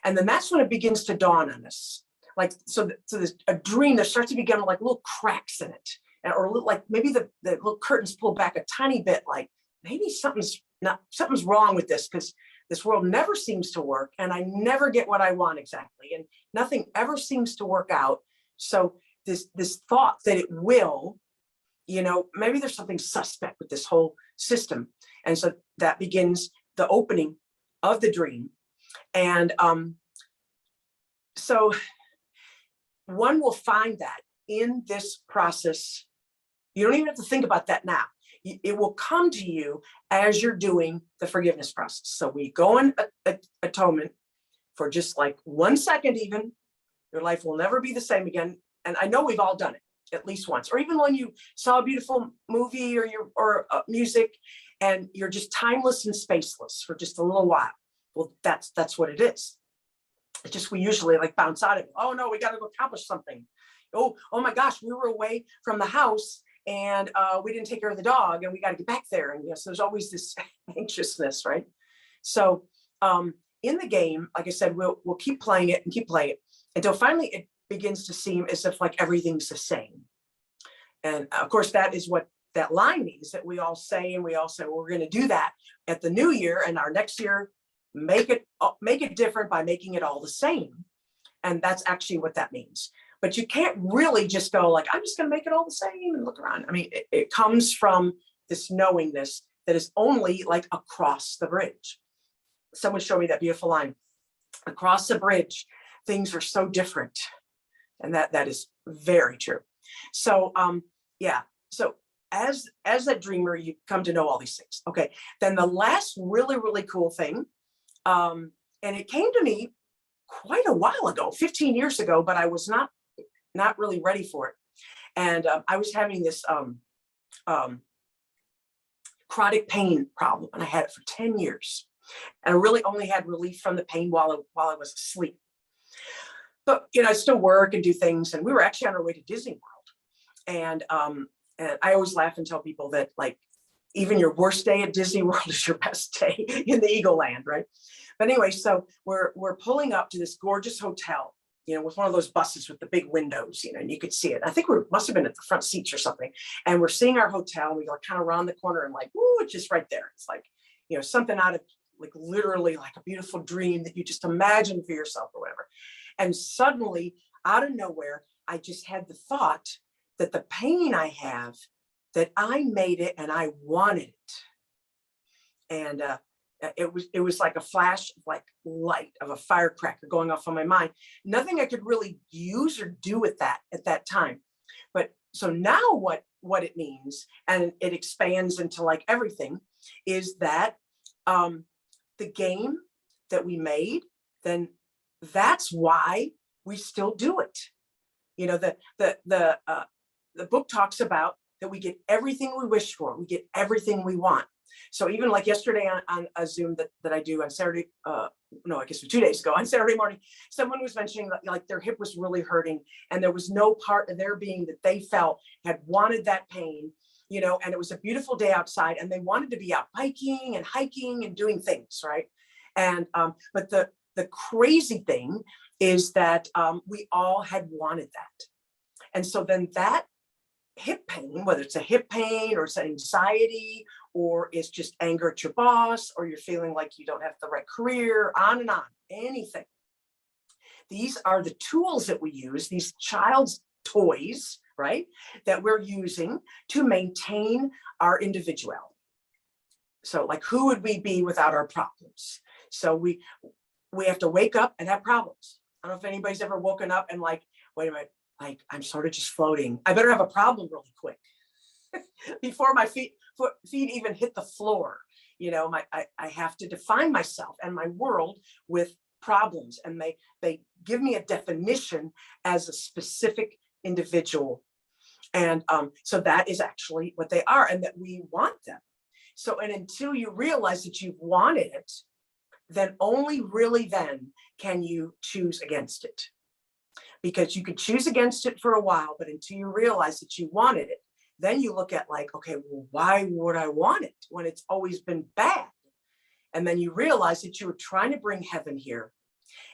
And then that's when it begins to dawn on us. Like, so there's a dream, there starts to become like little cracks in it. Or like maybe the little curtains pull back a tiny bit, like maybe something's wrong with this, because this world never seems to work and I never get what I want exactly. And nothing ever seems to work out. So this thought that it will, maybe there's something suspect with this whole system. And so that begins the opening of the dream. And so one will find that in this process, you don't even have to think about that now. It will come to you as you're doing the forgiveness process. So we go in atonement for just like 1 second, even your life will never be the same again. And I know we've all done it at least once, or even when you saw a beautiful movie or music and you're just timeless and spaceless for just a little while. Well, that's what it is. It's just, we usually like bounce out of it. Oh no, we got to go accomplish something. Oh my gosh, we were away from the house and we didn't take care of the dog and we got to get back there. And yes, there's always this anxiousness, right? So in the game, like I said, we'll keep playing it until finally it begins to seem as if like everything's the same. And of course, that is what that line means, that we all say, well, we're going to do that at the new year, and our next year, make it different by making it all the same. And that's actually what that means. But you can't really just go like, I'm just going to make it all the same and look around. I mean, it comes from this knowingness that is only like across the bridge. Someone showed me that beautiful line. Across the bridge, things are so different. And that is very true. So yeah. So as a dreamer, you come to know all these things. Okay. Then the last really, really cool thing, and it came to me quite a while ago, 15 years ago, but I was not really ready for it. And I was having this chronic pain problem, and I had it for 10 years. And I really only had relief from the pain while I was asleep. But I still work and do things, and we were actually on our way to Disney World. And I always laugh and tell people that like even your worst day at Disney World is your best day in the Eagle Land, right? But anyway, so we're pulling up to this gorgeous hotel, with one of those buses with the big windows, and you could see it. I think we must have been at the front seats or something. And we're seeing our hotel, and we go kind of around the corner and like, woo, it's just right there. It's like, something out of like literally like a beautiful dream that you just imagine for yourself or whatever. And suddenly, out of nowhere, I just had the thought that the pain I have, that I made it and I wanted it. And it was like a flash of like light of a firecracker going off on my mind. Nothing I could really use or do with that at that time. But so now what it means, and it expands into like everything, is that the game that we made, then that's why we still do it. The book talks about that we get everything we wish for, we get everything we want. So even like yesterday on a Zoom that I do on Saturday, I guess 2 days ago on Saturday morning, someone was mentioning that like their hip was really hurting and there was no part of their being that they felt had wanted that pain, and it was a beautiful day outside and they wanted to be out biking and hiking and doing things, right? And but the crazy thing is that we all had wanted that. And so then that hip pain, whether it's a hip pain or it's anxiety, or it's just anger at your boss, or you're feeling like you don't have the right career, on and on, anything. These are the tools that we use, these child's toys, right, that we're using to maintain our individuality. So like, who would we be without our problems? So we have to wake up and have problems. I don't know if anybody's ever woken up and like, wait a minute, like I'm sort of just floating. I better have a problem really quick before my feet even hit the floor. I have to define myself and my world with problems, and they give me a definition as a specific individual. And so that is actually what they are, and that we want them. So, and until you realize that you've wanted it, then only really then can you choose against it. Because you could choose against it for a while, but until you realize that you wanted it, then you look at like, okay, well, why would I want it when it's always been bad? And then you realize that you were trying to bring heaven here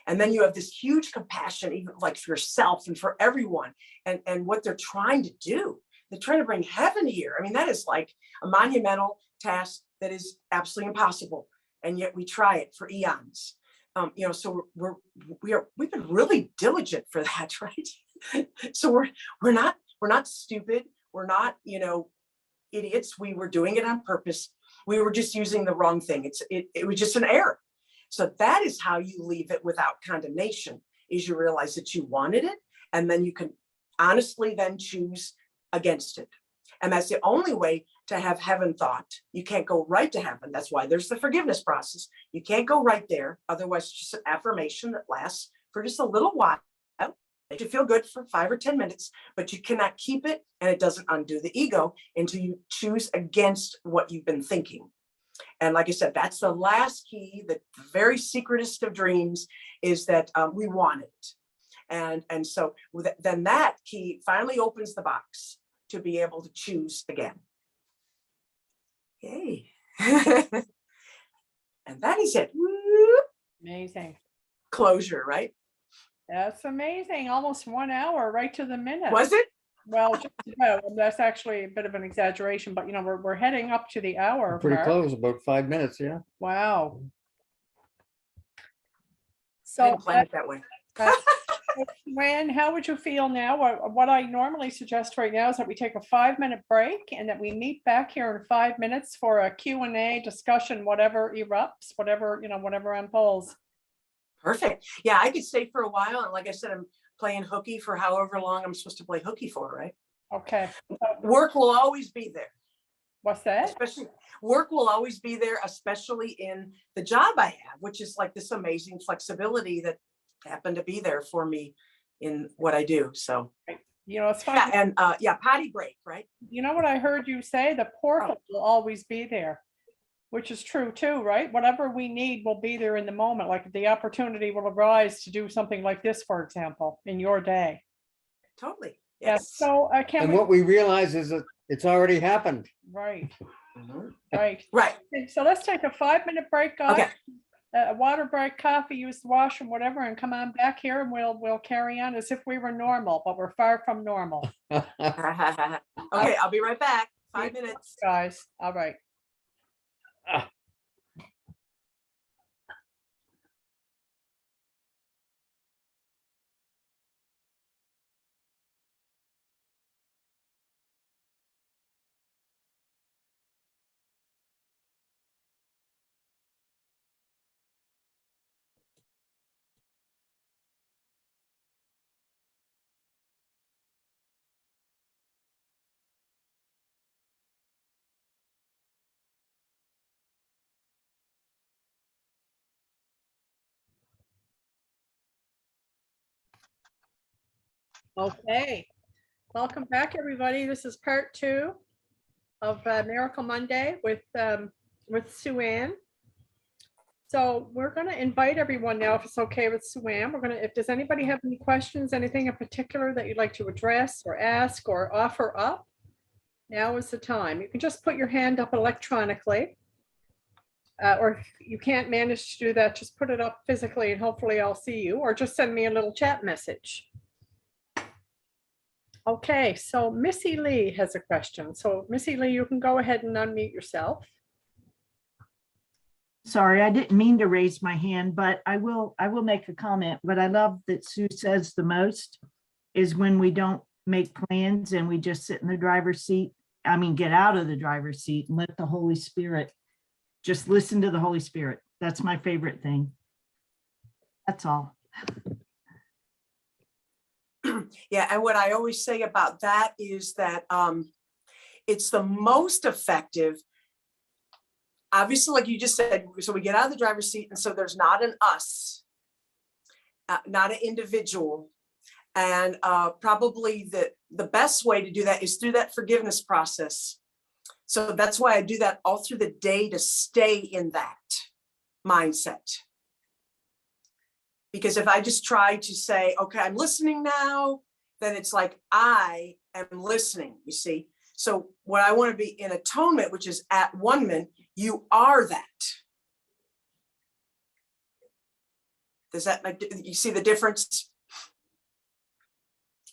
And then you have this huge compassion, even like for yourself and for everyone, and what they're trying to do. They're trying to bring heaven here. I mean, that is like a monumental task that is absolutely impossible. And yet we try it for eons. So we've been really diligent for that, right? So we're not stupid. We're not, idiots. We were doing it on purpose. We were just using the wrong thing. It was just an error. So that is how you leave it without condemnation, is you realize that you wanted it, and then you can honestly then choose against it. And that's the only way to have heaven thought. You can't go right to heaven. That's why there's the forgiveness process. You can't go right there. Otherwise, it's just an affirmation that lasts for just a little while. Make you feel good for 5 or 10 minutes, but you cannot keep it, and it doesn't undo the ego until you choose against what you've been thinking. And like I said, that's the last key, the very secretest of dreams, is that we want it. And so then that key finally opens the box to be able to choose again. Yay. And that is it. Woo. Amazing. Closure, right? That's amazing. Almost 1 hour, right to the minute. Was it? Well, just about. That's actually a bit of an exaggeration, but we're heading up to the hour Pretty mark. close, about 5 minutes, yeah. Wow. I So, didn't plan it that way. Sue, how would you feel now? What I normally suggest right now is that we take a 5-minute break and that we meet back here in 5 minutes for a Q&A discussion, whatever erupts, whatever unfolds. Perfect. Yeah, I could stay for a while. And like I said, I'm playing hooky for however long I'm supposed to play hooky for, right? Okay. Work will always be there. What's that? Especially work will always be there, especially in the job I have, which is like this amazing flexibility that happened to be there for me in what I do. So It's fine. yeah, and potty break, right? You know what I heard you say? The portal will always be there, which is true too, right? Whatever we need will be there in the moment. Like the opportunity will arise to do something like this, for example, in your day. Totally. Yeah. Yes. So And what we realize is that it's already happened. Right. Mhm. Right. Right. Okay, so let's take a 5-minute break, guys. Okay. A water break, coffee, use the washroom, whatever, and come on back here and we'll carry on as if we were normal, but we're far from normal. Okay, I'll be right back. 5 minutes. Guys, all right. Okay, welcome back, everybody. This is part 2 of Miracle Monday with Sue Ann. So we're going to invite everyone now, if it's okay with Sue Ann. If does anybody have any questions, anything in particular that you'd like to address or ask or offer up, now is the time. You can just put your hand up electronically. Or if you can't manage to do that, just put it up physically and hopefully I'll see you, or just send me a little chat message. Okay, so Missy Lee has a question. So Missy Lee, you can go ahead and unmute yourself. Sorry, I didn't mean to raise my hand, but I will make a comment. What I love that Sue says the most is when we don't make plans and we just sit in the driver's seat. I mean, get out of the driver's seat and let the Holy Spirit, just listen to the Holy Spirit. That's my favorite thing. That's all. Yeah, and what I always say about that is that it's the most effective. Obviously, like you just said, so we get out of the driver's seat, and so there's not an us, not an individual. And probably the best way to do that is through that forgiveness process. So that's why I do that all through the day, to stay in that mindset. Because if I just try to say, okay, I'm listening now, then it's like I am listening, you see. So what I want to be in atonement, which is at one-ment, you are that. Does that, you see the difference?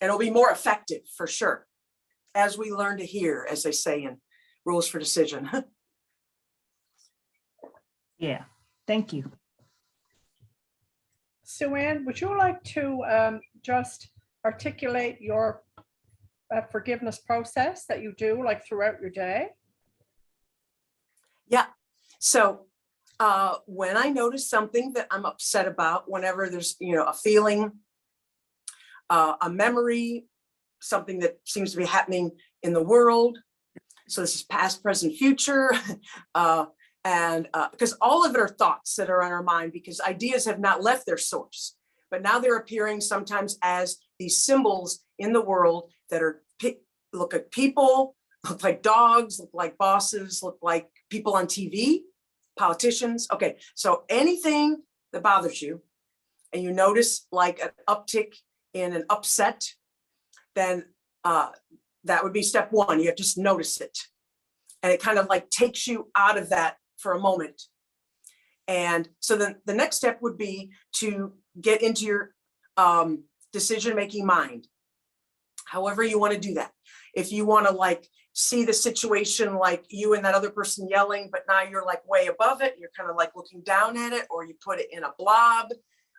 It'll be more effective for sure, as we learn to hear, as they say in Rules for Decision. Yeah, thank you. Sue Ann, would you like to just articulate your forgiveness process that you do like throughout your day? Yeah. So when I notice something that I'm upset about, whenever there's, a feeling, a memory, something that seems to be happening in the world. So this is past, present, future. And because all of it are thoughts that are on our mind, because ideas have not left their source, but now they're appearing sometimes as these symbols in the world that are look like people, look like dogs, look like bosses, look like people on TV, politicians. Okay, so anything that bothers you and you notice like an uptick in an upset, then that would be step one. You have to just notice it. And it kind of like takes you out of that for a moment. And so then the next step would be to get into your decision-making mind, however you want to do that. If you want to like see the situation like you and that other person yelling, but now you're like way above it, you're kind of like looking down at it, or you put it in a blob,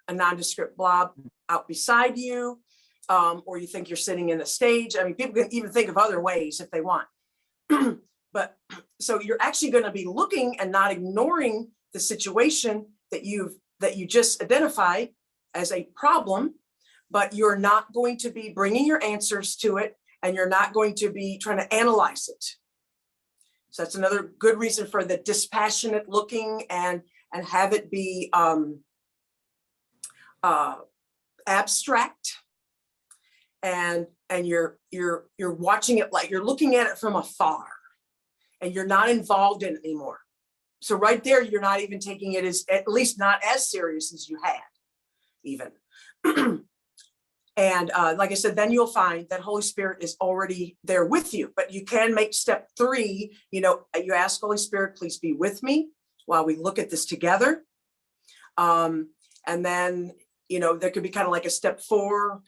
a nondescript blob out beside you, or you think you're sitting in a stage. I mean, people can even think of other ways if they want. But so you're actually going to be looking and not ignoring the situation that you just identified as a problem, but you're not going to be bringing your answers to it, and you're not going to be trying to analyze it. So that's another good reason for the dispassionate looking, and have it be abstract, and you're watching it like you're looking at it from afar, and you're not involved in it anymore. So right there, you're not even taking it as, at least not as serious as you had even. And like I said, then you'll find that Holy Spirit is already there with you. But you can make step 3, you ask Holy Spirit, please be with me while we look at this together. And then, there could be kind of like a step 4.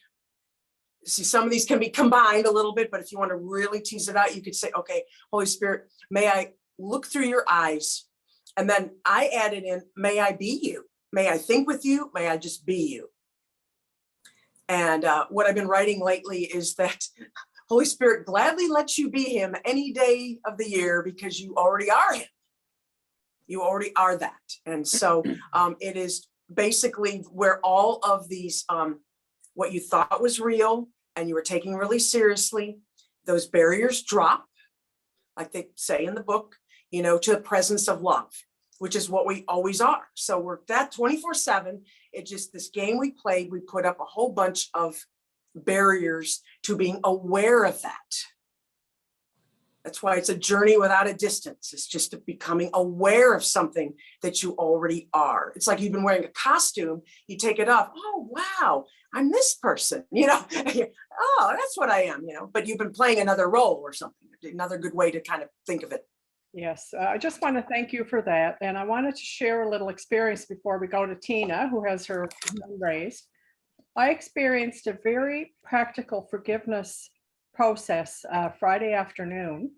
See, some of these can be combined a little bit, but if you want to really tease it out, you could say, okay, Holy Spirit, may I look through your eyes? And then I added in, may I be you? May I think with you? May I just be you? And what I've been writing lately is that Holy Spirit gladly lets you be him any day of the year, because you already are him. You already are that. And so it is basically where all of these, what you thought was real and you were taking really seriously, those barriers drop, like they say in the book, to the presence of love, which is what we always are. So we're that 24/7. It's just this game we played, we put up a whole bunch of barriers to being aware of that. That's why it's a journey without a distance. It's just becoming aware of something that you already are. It's like you've been wearing a costume, you take it off. Oh, wow, I'm this person, oh, that's what I am, but you've been playing another role or something. Another good way to kind of think of it. Yes, I just want to thank you for that. And I wanted to share a little experience before we go to Tina, who has her hand raised. I experienced a very practical forgiveness process Friday afternoon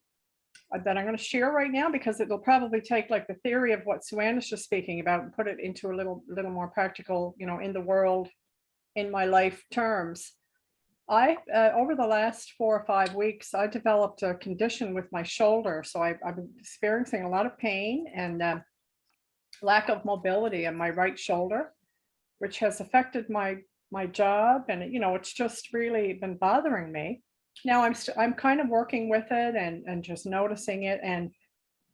that I'm going to share right now, because it'll probably take like the theory of what Sue Ann is just speaking about and put it into a little more practical, in the world, in my life terms. Over the last 4 or 5 weeks, I developed a condition with my shoulder. So I've been experiencing a lot of pain and lack of mobility in my right shoulder, which has affected my job. And, it's just really been bothering me. Now I'm kind of working with it and just noticing it. And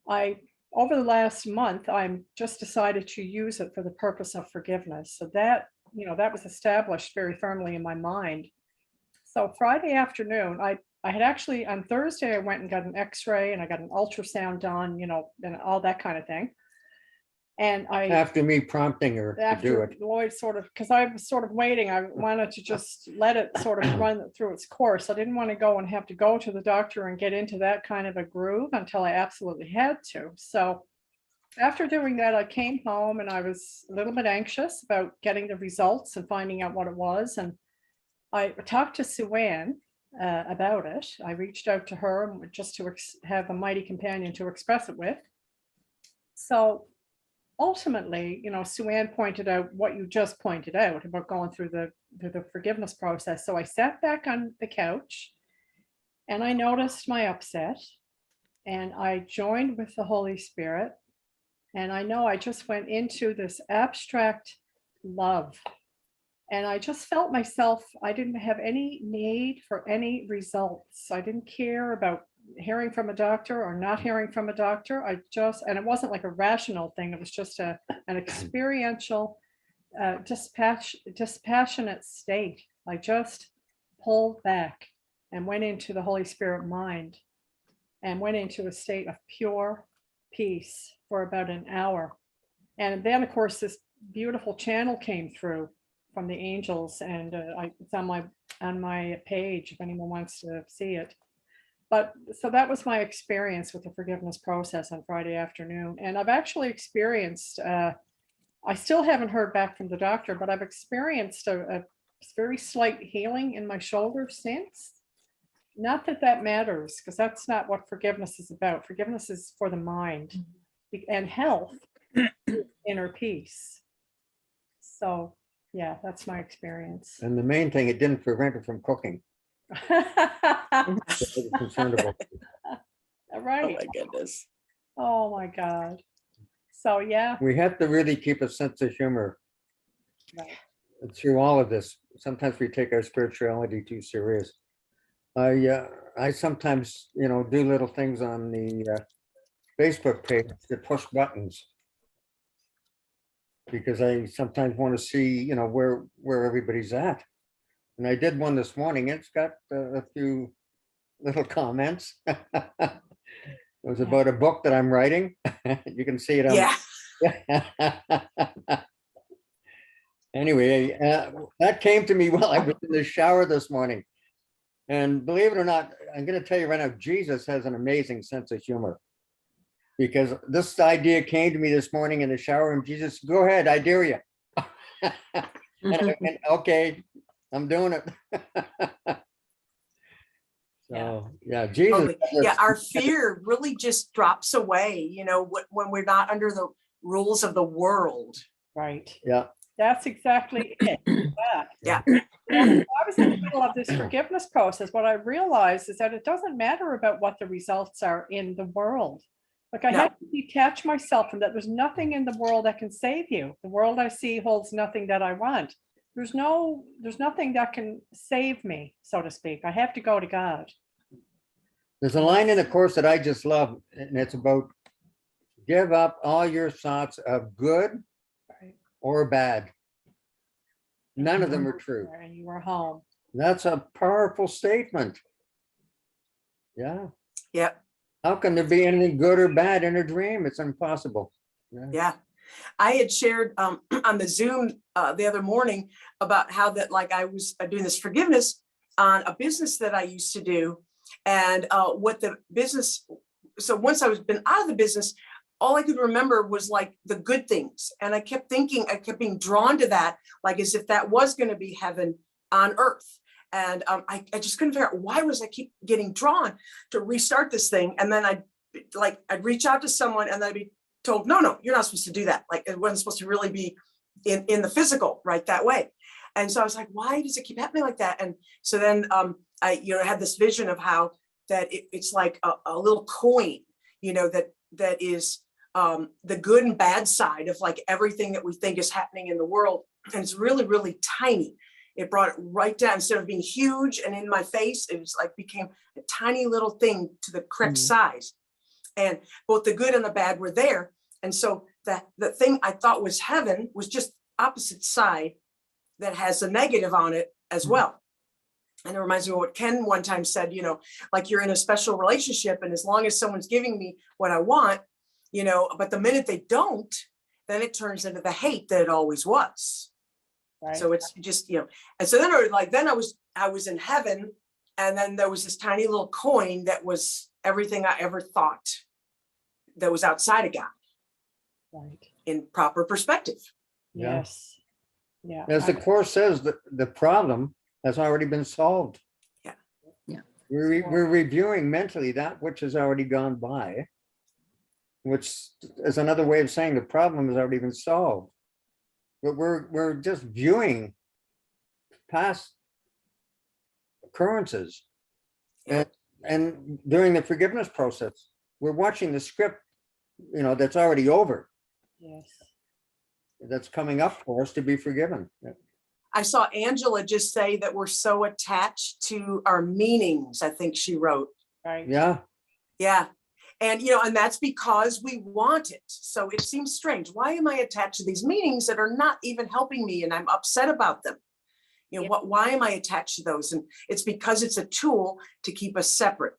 over the last month, I'm just decided to use it for the purpose of forgiveness. So that was established very firmly in my mind. So Friday afternoon, I had actually, on Thursday, I went and got an x-ray and I got an ultrasound done, and all that kind of thing. And After me prompting her to do it. Lloyd because I was sort of waiting, I wanted to just let it sort of run through its course. I didn't want to go and have to go to the doctor and get into that kind of a groove until I absolutely had to. So after doing that, I came home and I was a little bit anxious about getting the results and finding out what it was. And I talked to Sue Ann about it. I reached out to her just to have a mighty companion to express it with. So ultimately, Sue Ann pointed out what you just pointed out about going through the forgiveness process. So I sat back on the couch and I noticed my upset and I joined with the Holy Spirit. And I know I just went into this abstract love. And I just felt myself, I didn't have any need for any results. I didn't care about hearing from a doctor or not hearing from a doctor. And it wasn't like a rational thing. It was just an experiential, dispassionate state. I just pulled back and went into the Holy Spirit mind and went into a state of pure peace for about an hour. And then, of course, this beautiful channel came through from the angels, and it's on my page if anyone wants to see it. But so that was my experience with the forgiveness process on Friday afternoon. And I've actually experienced, I still haven't heard back from the doctor, but I've experienced a very slight healing in my shoulder since. Not that that matters, because that's not what forgiveness is about. Forgiveness is for the mind and health, inner peace. So yeah, that's my experience. And the main thing, it didn't prevent her from cooking. I was concerned about. Oh Right. my goodness. Oh my God. So yeah. We have to really keep a sense of humor Right. through all of this. Sometimes we take our spirituality too serious. I sometimes, do little things on the Facebook page that push buttons, because I sometimes want to see, where everybody's at. And I did one this morning. It's got a few little comments. It was about a book that I'm writing. You can see it on. Yeah. Anyway, that came to me while I was in the shower this morning. And believe it or not, I'm going to tell you right now, Jesus has an amazing sense of humor. Because this idea came to me this morning in the shower, and Jesus, go ahead, I dare you. and okay, I'm doing it. So yeah, Jesus. Totally. Yeah, our fear really just drops away, when we're not under the rules of the world. Right. Yeah. That's exactly it. Yeah. I was in the middle of this forgiveness process. What I realized is that it doesn't matter about what the results are in the world. Like I had to detach myself from that. There's nothing in the world that can save you. The world I see holds nothing that I want. There's nothing that can save me, so to speak. I have to go to God. There's a line in the course that I just love, and it's about give up all your thoughts of good or bad. None of them are true. And you were home. That's a powerful statement. Yeah. Yep. How can there be anything good or bad in a dream? It's impossible. Yeah. I had shared on the Zoom the other morning about how that I was doing this forgiveness on a business that I used to do, and what the business. So once I was been out of the business, all I could remember was the good things, and I kept being drawn to that, as if that was going to be heaven on earth. And I just couldn't figure out why was I keep getting drawn to restart this thing. And then I'd reach out to someone and then I'd be told, no, you're not supposed to do that. It wasn't supposed to really be in the physical right that way. And so I was like, why does it keep happening like that? And so then I had this vision of how that it's like a little coin, that is the good and bad side of everything that we think is happening in the world. And it's really, really tiny. It brought it right down. Instead of being huge and in my face, it was became a tiny little thing to the correct size. And both the good and the bad were there. And so the thing I thought was heaven was just opposite side that has a negative on it as well. And it reminds me of what Ken one time said, you're in a special relationship, and as long as someone's giving me what I want, but the minute they don't, then it turns into the hate that it always was. Right. So it's just, and so then I was in heaven, and then there was this tiny little coin that was everything I ever thought that was outside of God. Right. in proper perspective. Yeah. Yes. Yeah. As the Course says, the problem has already been solved. Yeah. Yeah. We're reviewing mentally that which has already gone by, which is another way of saying the problem has already been solved. But we're just viewing past occurrences. And during the forgiveness process, we're watching the script, that's already over, Yes. that's coming up for us to be forgiven. I saw Angela just say that we're so attached to our meanings, I think she wrote. Right. Yeah, Yeah. And, and that's because we want it. So it seems strange. Why am I attached to these meanings that are not even helping me and I'm upset about them? Yeah. Why am I attached to those? And it's because it's a tool to keep us separate.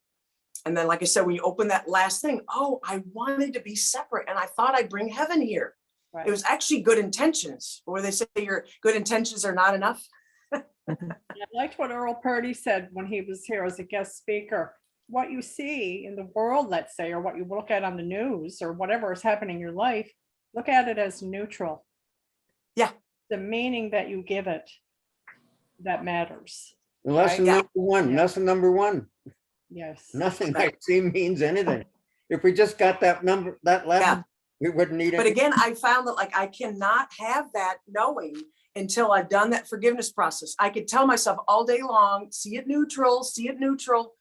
And then, like I said, when you open that last thing, oh, I wanted to be separate and I thought I'd bring heaven here. Right. It was actually good intentions, where they say your good intentions are not enough. I liked what Earl Purdy said when he was here as a guest speaker. What you see in the world, let's say, or what you look at on the news or whatever is happening in your life, look at it as neutral. Yeah. The meaning that you give it, that matters. lesson Yeah. number one, Yeah. lesson number one, Yes. nothing I see means anything. If we just got that lesson, we wouldn't need it. But again, I found that I cannot have that knowing until I've done that forgiveness process. I could tell myself all day long, see it neutral, see it neutral.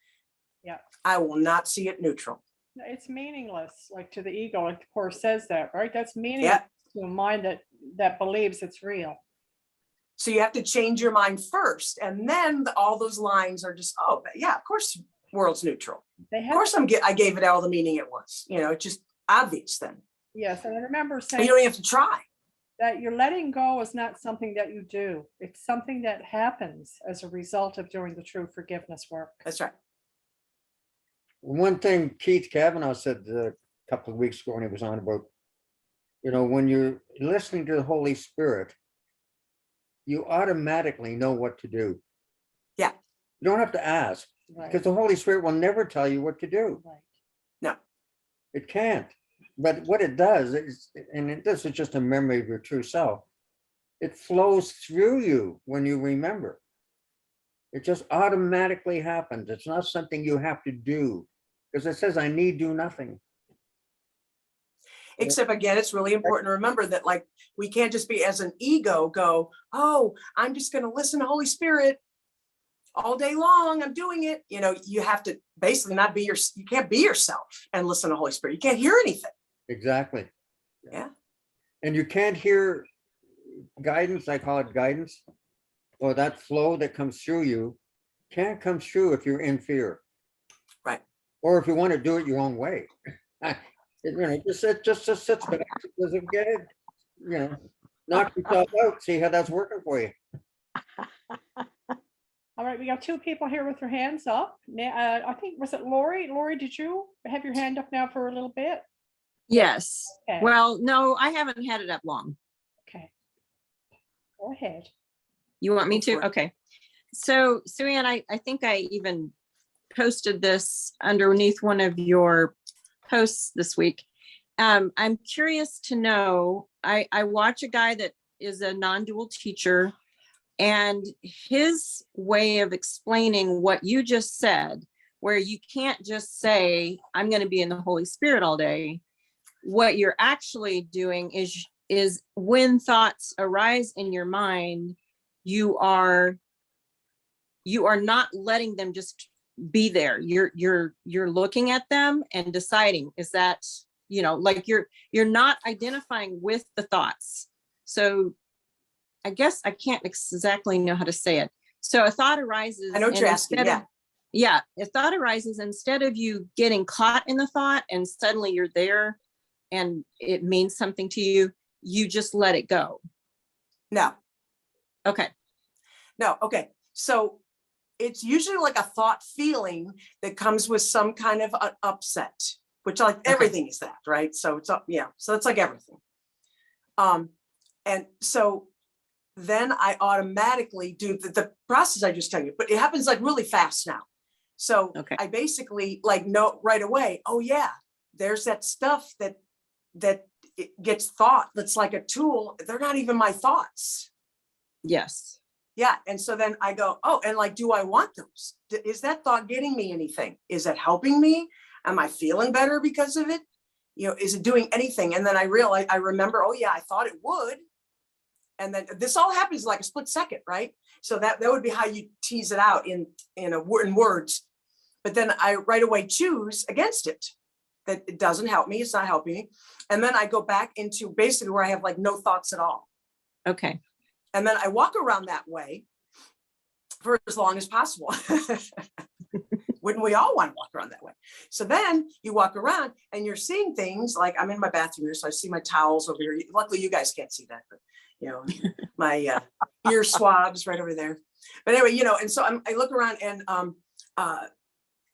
Yeah. I will not see it neutral. It's meaningless, like to the ego, like the Course says that, right? That's meaningless to a mind that believes it's real. So you have to change your mind first. And then all those lines are just, oh, but yeah, of course, world's neutral. They Of have, course, I gave it all the meaning it was, it's just obvious then. yes, and I remember You saying don't even have to try. that your letting go is not something that you do. It's something that happens as a result of doing the true forgiveness work. That's right. One thing Keith Kavanaugh said a couple of weeks ago when he was on about, when you're listening to the Holy Spirit, you automatically know what to do. Yeah. You don't have to ask, Right. because the Holy Spirit will never tell you what to do. Right. No. It can't. But what it does is, and this is just a memory of your true self, it flows through you when you remember. It just automatically happens. It's not something you have to do, because it says, I need do nothing. Except again, it's really important to remember that we can't just be as an ego go, oh, I'm just going to listen to Holy Spirit all day long. I'm doing it. You have to basically not be you can't be yourself and listen to Holy Spirit. You can't hear anything. Exactly. Yeah. And you can't hear guidance, I call it guidance, or that flow that comes through you can't come through if you're in fear. Right. Or if you want to do it your own way. It just sits back, doesn't get it, knock yourself out, see how that's working for you. All right, we got two people here with their hands up. I think, was it Lori? Lori, did you have your hand up now for a little bit? Yes. Okay. Well, no, I haven't had it up long. Okay. Go ahead. You want me Go for to? it. Okay. So, Sue Ann, I think I even posted this underneath one of your posts this week. I'm curious to know, I watch a guy that is a non-dual teacher, and his way of explaining what you just said, where you can't just say, I'm going to be in the Holy Spirit all day. What you're actually doing is when thoughts arise in your mind, you are not letting them just be there. You're looking at them and deciding, is that, you're not identifying with the thoughts. So I guess I can't exactly know how to say it. So a thought arises. I know what and you're asking. instead of- Yeah. Yeah, a thought arises, instead of you getting caught in the thought and suddenly you're there and it means something to you, you just let it go. No. Okay. No. Okay. So it's usually like a thought feeling that comes with some kind of an upset, which everything is that, right? So it's yeah. So it's like everything. And so then I automatically do the process I just tell you, but it happens really fast now. So Okay. I basically know right away, oh yeah, there's that stuff that it gets thought that's like a tool. They're not even my thoughts. Yes. Yeah. And so then I go, oh, and like, do I want those? Is that thought getting me anything? Is it helping me? Am I feeling better because of it? You know, is it doing anything? And then I realize, I remember, oh yeah, I thought it would. And then this all happens like a split second, right? So that would be how you tease it out in words. But then I right away choose against it, that it doesn't help me. It's not helping me. And then I go back into basically where I have like no thoughts at all. Okay. And then I walk around that way for as long as possible. Wouldn't we all want to walk around that way? So then you walk around and you're seeing things like, I'm in my bathroom here, so I see my towels over here. Luckily, you guys can't see that, but you know, my ear swabs right over there. But anyway, you know, and so I look around and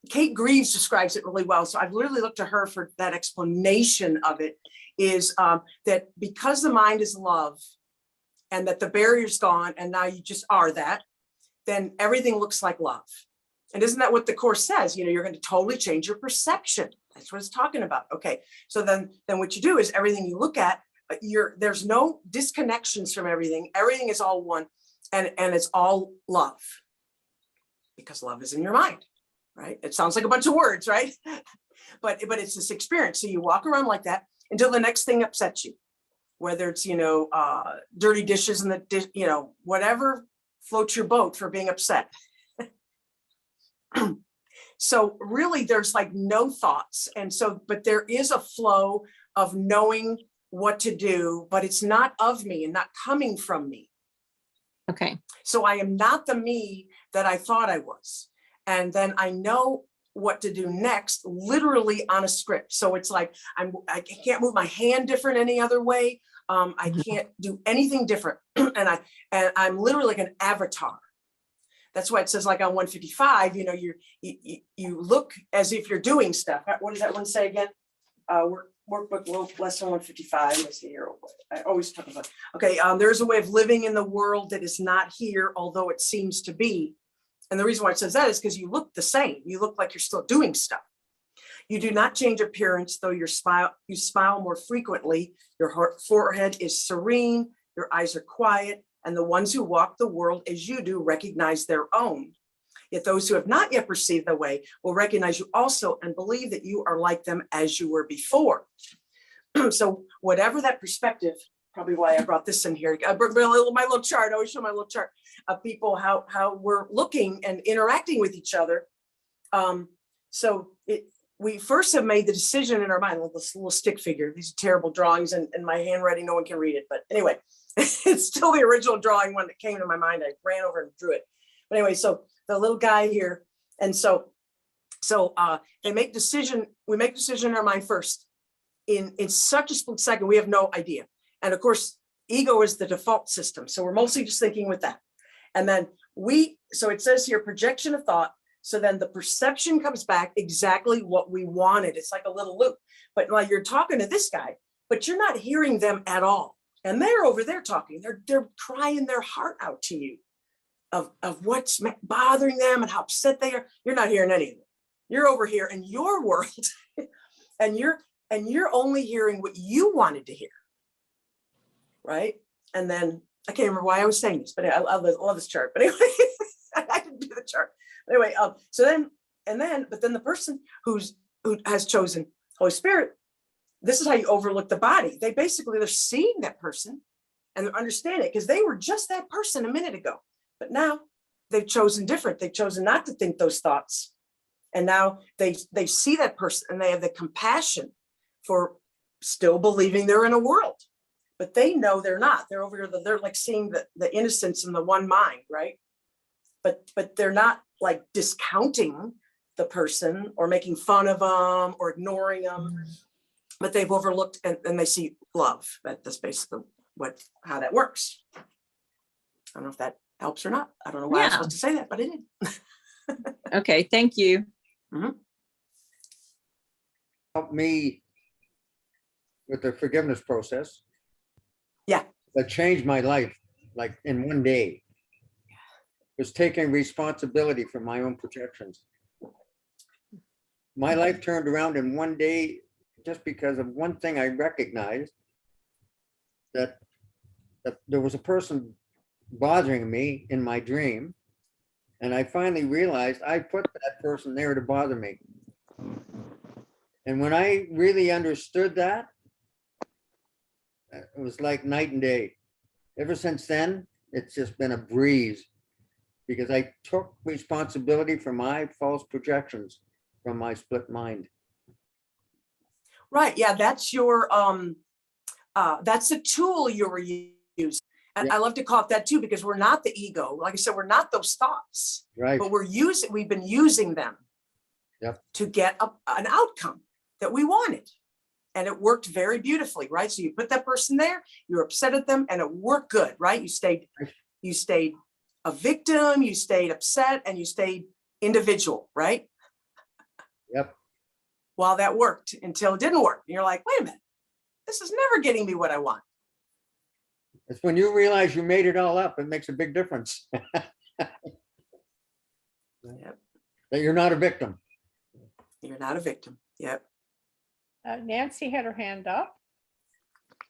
Kate Greaves describes it really well. So I've literally looked to her for that explanation of it, is that because the mind is love and that the barrier's gone and now you just are that, then everything looks like love. And isn't that what the Course says? You know, you're going to totally change your perception. That's what it's talking about. Okay. So then what you do is everything you look at, there's no disconnections from everything. Everything is all one, and it's all love, because love is in your mind, right? It sounds like a bunch of words, right? But it's this experience. So you walk around like that until the next thing upsets you, whether it's, you know, dirty dishes in the dish, you know, whatever floats your boat for being upset. So really there's like no thoughts. And so, but there is a flow of knowing what to do, but it's not of me and not coming from me. Okay. So I am not the me that I thought I was. And then I know what to do next, literally on a script. So it's like, I can't move my hand different any other way. I can't do anything different. and I'm literally like an avatar. That's why it says like on 155, you know, you look as if you're doing stuff. What does that one say again? Workbook lesson 155. Let's see here. I always talk about. Okay, there's a way of living in the world that is not here, although it seems to be. And the reason why it says that is because you look the same. You look like you're still doing stuff. You do not change appearance, though you smile more frequently. Your forehead is serene. Your eyes are quiet. And the ones who walk the world as you do recognize their own. Yet those who have not yet perceived the way will recognize you also and believe that you are like them as you were before. So whatever that perspective, probably why I brought this in here. I brought my little chart. I always show my little chart of people, how we're looking and interacting with each other. We first have made the decision in our mind, this little stick figure, these terrible drawings and my handwriting, no one can read it. But anyway, it's still the original drawing one that came to my mind. I ran over and drew it. But anyway, so the little guy here. And so we make decision in our mind first. In such a split second, we have no idea. And of course, ego is the default system. So we're mostly just thinking with that. And then so it says here, projection of thought. So then the perception comes back exactly what we wanted. It's like a little loop. But like you're talking to this guy, but you're not hearing them at all. And they're over there talking. They're crying their heart out to you of what's bothering them and how upset they are. You're not hearing any of it. You're over here in your world, and you're only hearing what you wanted to hear, right? And then I can't remember why I was saying this, but I love this chart. But anyway, I didn't do the chart. Anyway, but then the person who has chosen Holy Spirit, this is how you overlook the body. They're seeing that person and they're understanding it because they were just that person a minute ago. But now they've chosen different. They've chosen not to think those thoughts. And now they see that person and they have the compassion for still believing they're in a world. But they know they're not. They're over here, they're like seeing the innocence in the one mind, right? But they're not like discounting the person or making fun of them or ignoring them. But they've overlooked and they see love. That's basically how that works. I don't know if that helps or not. I don't know why I was supposed to say that, but it did. Okay, thank you. Helped me with the forgiveness process. Yeah. That changed my life, like in one day. It was taking responsibility for my own projections. My life turned around in one day just because of one thing I recognized that there was a person bothering me in my dream. And I finally realized I put that person there to bother me. And when I really understood that, it was like night and day. Ever since then, it's just been a breeze because I took responsibility for my false projections from my split mind. Right, yeah, that's your, that's a tool you were using. And Yeah. I love to call it that too, because we're not the ego. Like I said, we're not those thoughts, Right. but we've been using them Yep. to get an outcome that we wanted. And it worked very beautifully, right? So you put that person there, you're upset at them, and it worked good, right? You stayed a victim, you stayed upset, and you stayed individual, right? Yep. While that worked until it didn't work. And you're like, wait a minute, this is never getting me what I want. It's when you realize you made it all up, it makes a big difference. Yep. That you're not a victim. You're not a victim. Yep. Nancy had her hand up.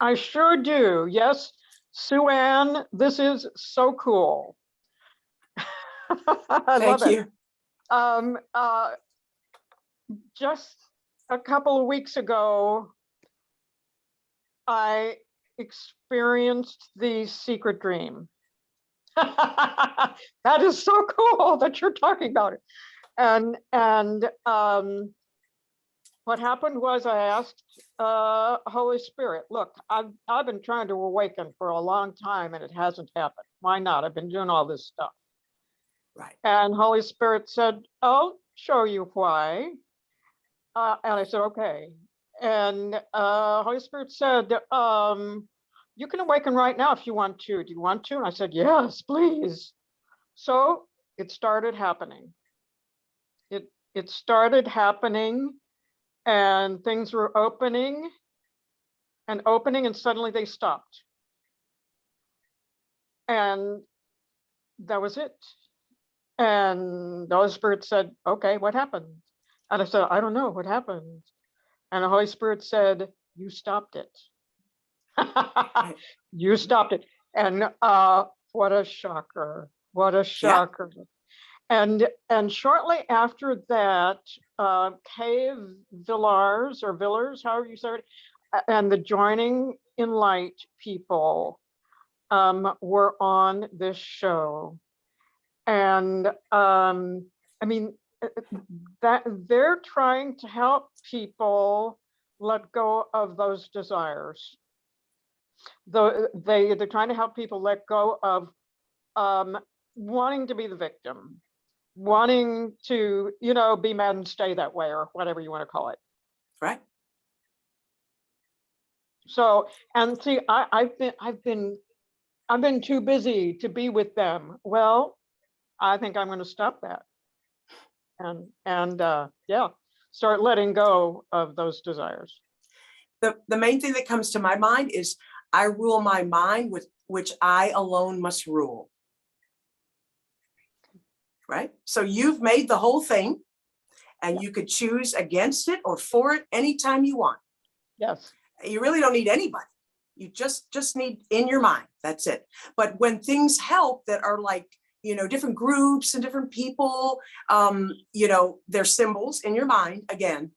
I sure do. Yes, Sue Ann, this is so cool. I love Thank it. you. Just a couple of weeks ago, I experienced the secret dream. That is so cool that you're talking about it. And what happened was I asked Holy Spirit, look, I've been trying to awaken for a long time and it hasn't happened. Why not? I've been doing all this stuff. Right. And Holy Spirit said, I'll show you why. And I said, okay. And Holy Spirit said, you can awaken right now if you want to. Do you want to? And I said, yes, please. So it started happening. It started happening and things were opening and suddenly they stopped. And that was it. And the Holy Spirit said, okay, what happened? And I said, I don't know what happened. And the Holy Spirit said, you stopped it. You stopped it. And what a shocker. What a shocker. Yeah. And shortly after that, Cave Villars, however you say it, and the Joining in Light people were on this show. And I mean, that they're trying to help people let go of those desires. They're trying to help people let go of wanting to be the victim, wanting to, be mad and stay that way, or whatever you want to call it. Right. So, and see, I've been too busy to be with them. Well, I think I'm going to stop that. And yeah, start letting go of those desires. The main thing that comes to my mind is I rule my mind with which I alone must rule. Right? So you've made the whole thing and you could choose against it or for it anytime you want. Yes. You really don't need anybody. You just need in your mind. That's it. But when things help that are like, different groups and different people, they're symbols in your mind, again,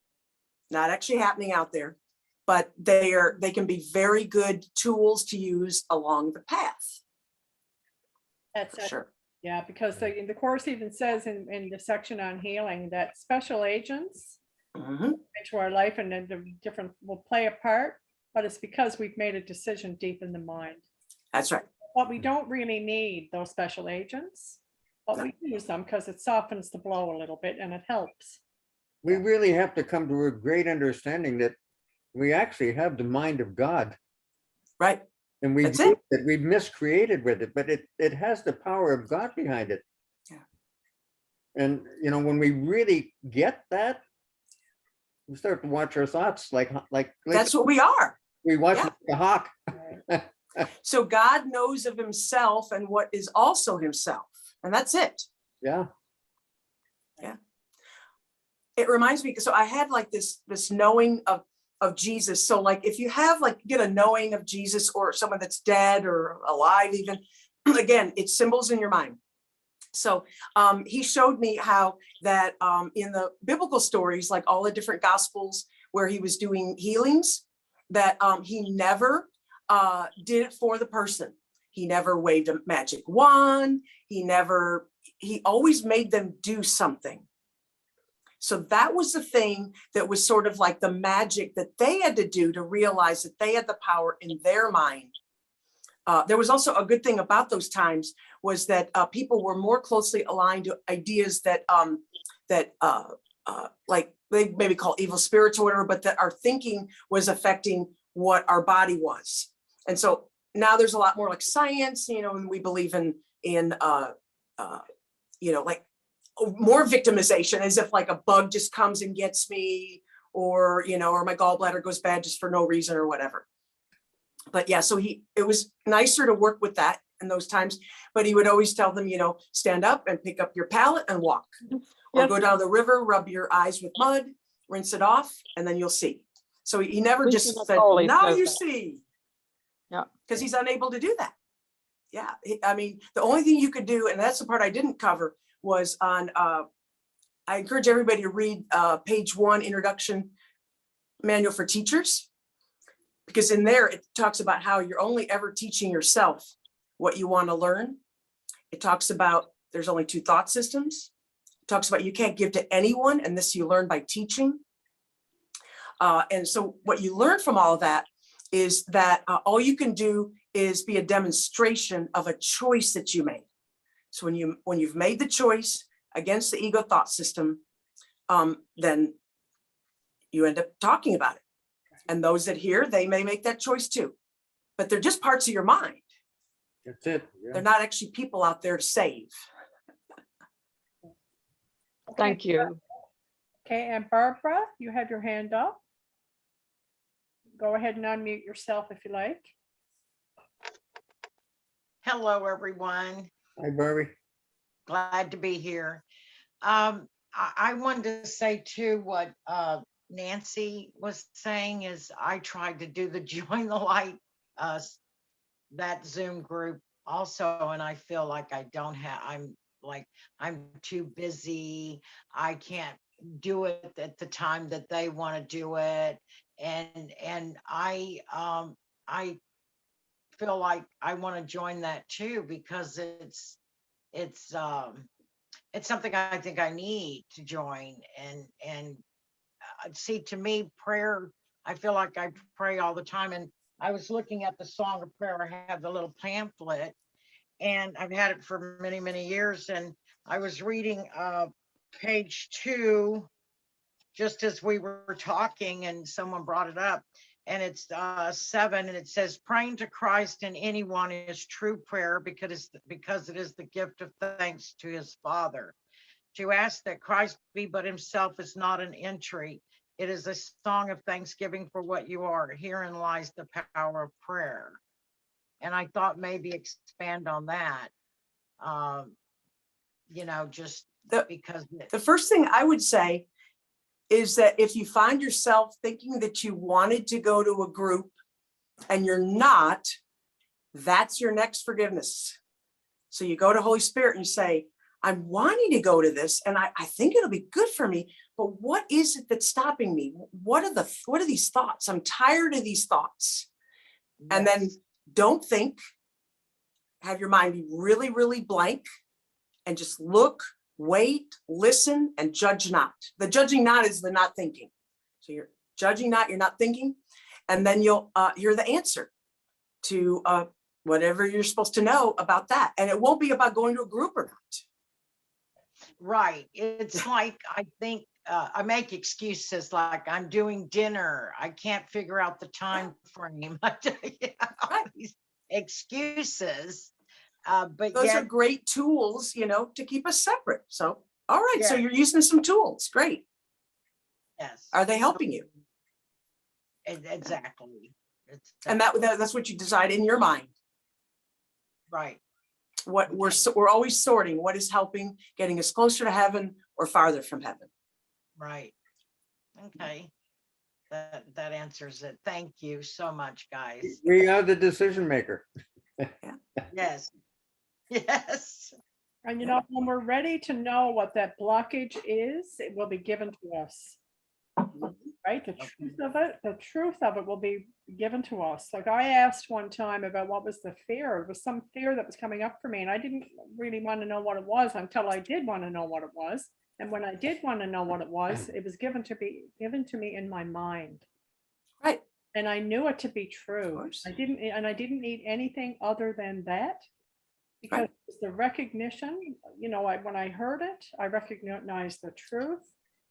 not actually happening out there, but they can be very good tools to use along the path. That's for sure. Yeah, because the course even says in the section on healing that special agents into our life and then the different will play a part, but it's because we've made a decision deep in the mind. That's right. But we don't really need those special agents, but we use them because it softens the blow a little bit and it helps. We really have to come to a great understanding that we actually have the mind of God. Right. And we've miscreated with it, but it has the power of God behind it. Yeah. And when we really get that, we start to watch our thoughts like that's what we are. We watch like a hawk. So God knows of himself and what is also himself. And that's it. Yeah. Yeah. It reminds me, so I had like this knowing of of Jesus. So like if you have like get a knowing of Jesus or someone that's dead or alive even, again, it's symbols in your mind. So he showed me how that in the biblical stories, like all the different gospels where he was doing healings, that he never did it for the person. He never waved a magic wand. He always made them do something. So that was the thing that was sort of like the magic that they had to do to realize that they had the power in their mind. There was also a good thing about those times was that people were more closely aligned to ideas that like they maybe call evil spirits or whatever, but that our thinking was affecting what our body was. And so now there's a lot more like science, you know, and we believe in you know, like more victimization, as if like a bug just comes and gets me, or, you know, or my gallbladder goes bad just for no reason or whatever. But yeah, so it was nicer to work with that in those times, but he would always tell them, you know, stand up and pick up your pallet and walk, or Yes. go down the river, rub your eyes with mud, rinse it off, and then you'll see. So he never just Lucian said, Macaulay now says you that. see. Yeah. Because he's unable to do that. Yeah, I mean, the only thing you could do, and that's the part I didn't cover, was on, I encourage everybody to read page 1, Introduction Manual for Teachers, because in there it talks about how you're only ever teaching yourself what you want to learn. It talks about there's only 2 thought systems. It talks about you can't give to anyone, and this you learn by teaching. And so what you learn from all of that is that all you can do is be a demonstration of a choice that you made. So when you've made the choice against the ego thought system, then you end up talking about it. And those that hear, they may make that choice too, but they're just parts of your mind. That's it. Yeah. They're not actually people out there to save. Thank you. Okay, and Barbara, you have your hand up. Go ahead and unmute yourself if you like. Hello, everyone. Hi, Barbie. Glad to be here. I wanted to say too what Nancy was saying is I tried to do the Join the Light, that Zoom group also, and I feel like I don't have, I'm too busy. I can't do it at the time that they want to do it. And I feel like I want to join that too, because it's something I think I need to join. And see, to me, prayer, I feel like I pray all the time. And I was looking at the Song of Prayer. I have the little pamphlet, and I've had it for many, many years. And I was reading page 2 just as we were talking, and someone brought it up. And it's 7, and it says, praying to Christ in anyone is true prayer because it is the gift of thanks to his Father. To ask that Christ be but himself is not an entry. It is a song of thanksgiving for what you are. Herein lies the power of prayer. And I thought maybe expand on that, you know, just because. The first thing I would say is that if you find yourself thinking that you wanted to go to a group and you're not, that's your next forgiveness. So you go to Holy Spirit and you say, I'm wanting to go to this and I think it'll be good for me, but what is it that's stopping me? What are these thoughts? I'm tired of these thoughts. Yes. And then don't think, have your mind be really, really blank and just look, wait, listen, and judge not. The judging not is the not thinking. So you're judging not, you're not thinking, and then you'll hear the answer to whatever you're supposed to know about that. And it won't be about going to a group or not. Right. It's like, I think I make excuses like I'm doing dinner. I can't figure out the time frame. These excuses. But those are great tools, you know, to keep us separate. So, all right. So you're using some tools. Great. Yes. Are they helping you? Exactly. And that's what you decide in your mind. Right. What we're always sorting what is helping, getting us closer to heaven or farther from heaven. Right. Okay. that answers it. Thank you so much, guys. We are the decision maker. Yes. Yes. And you know, when we're ready to know what that blockage is, it will be given to us. Right? The truth of it will be given to us. Like I asked one time about what was the fear. It was some fear that was coming up for me, and I didn't really want to know what it was until I did want to know what it was. And when I did want to know what it was given to me in my mind. Right. And I knew it to be Of true. course. I didn't need anything other than that. Because Right. it's the recognition, you know, when I heard it, I recognized the truth.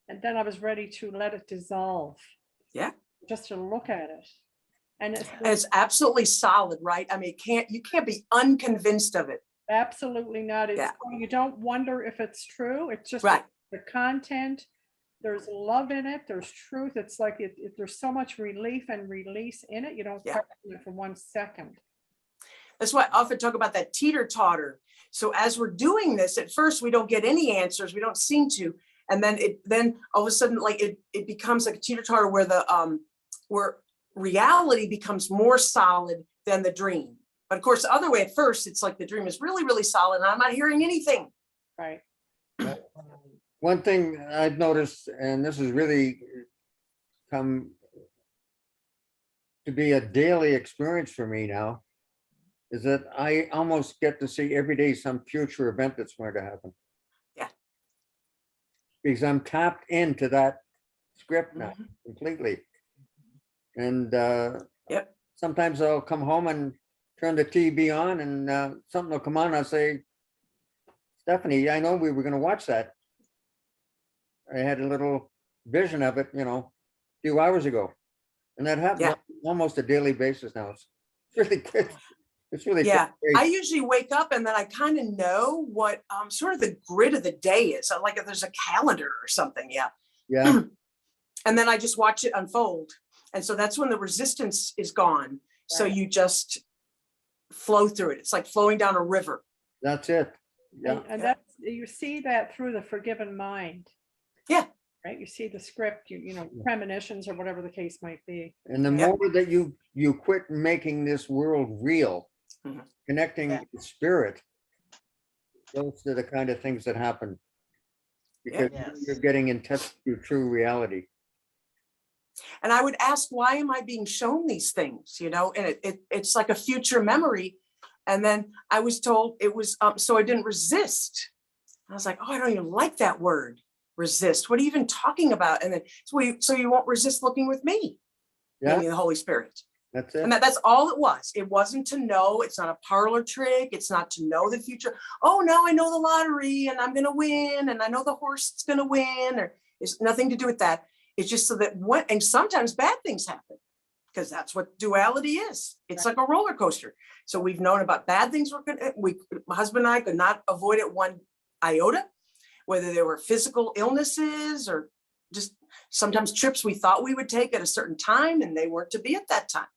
And then I was ready to let it dissolve. Yeah. Just to look at it. And It's absolutely solid, right? I mean, you can't be unconvinced of it. absolutely not. It's, Yeah. you don't wonder if it's true. It's just Right. the content. There's love in it. There's truth. It's like there's so much relief and release in it. You don't Yeah. question it for 1 second. That's why I often talk about that teeter-totter. So as we're doing this, at first we don't get any answers. We don't seem to. And then all of a sudden, like it becomes like a teeter-totter where reality becomes more solid than the dream. But of course, the other way, at first, it's like the dream is really, really solid and I'm not hearing anything. Right. One thing I've noticed, and this has really come to be a daily experience for me now, is that I almost get to see every day some future event that's going to happen. Yeah. Because I'm tapped into that script now Mhm. completely. And Yep. sometimes I'll come home and turn the TV on and something will come on. And I'll say, Stephanie, I know we were going to watch that. I had a little vision of it, you know, a few hours ago. And that happens Yeah. almost a daily basis now. It's really good. It's really Yeah, great. I usually wake up and then I kind of know what sort of the grid of the day is. Like if there's a calendar or something. Yeah. Yeah, And then I just watch it unfold. And so that's when the resistance is gone. So Right. you just flow through it. It's like flowing down a river. that's it. Yeah, And Yeah. that's, you see that through the forgiven mind. Yeah. Right. You see the script, you know, premonitions or whatever the case might be. and the Yeah. more that you quit making this world real, Mhm. connecting Yeah. with spirit, those are the kind of things that happen. Because Yes. you're getting in touch with your true reality. And I would ask, why am I being shown these things? You know, and it's like a future memory. And then I was told it was, so I didn't resist. I was like, oh, I don't even like that word, resist. What are you even talking about? And then, so you won't resist looking with me, Yeah, meaning the Holy Spirit. that's it. And that's all it was. It wasn't to know. It's not a parlor trick. It's not to know the future. Oh, now I know the lottery and I'm going to win. And I know the horse is going to win. Or it's nothing to do with that. It's just so that and sometimes bad things happen because that's what duality is. It's like a roller coaster. So we've known about bad things. My husband and I could not avoid it one iota, whether there were physical illnesses or just sometimes trips we thought we would take at a certain time and they weren't to be at that time.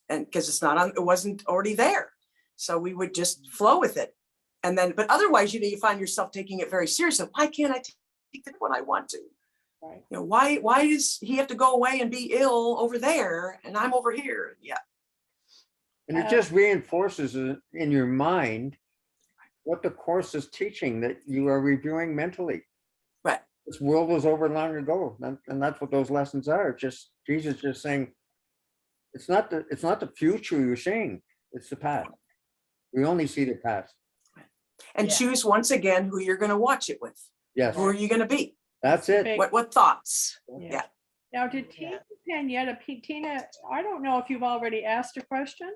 And because it wasn't already there. So we would just flow with it. And then, but otherwise, you know, you find yourself taking it very seriously. Why can't I take it when I want to? Right. You know, why does he have to go away and be ill over there and I'm over here? Yeah. And it just reinforces in your mind what the course is teaching that you are reviewing mentally. Right. This world was over long ago. And that's what those lessons are. Just Jesus just saying, it's not the future you're seeing, it's the past. We only see the past. And Yeah. choose once again who you're going to watch it with. Yes, Who are you going to be? that's it. Big- What thoughts? Yeah. Yeah. Now, did Yeah. Tina, I don't know if you've already asked a question.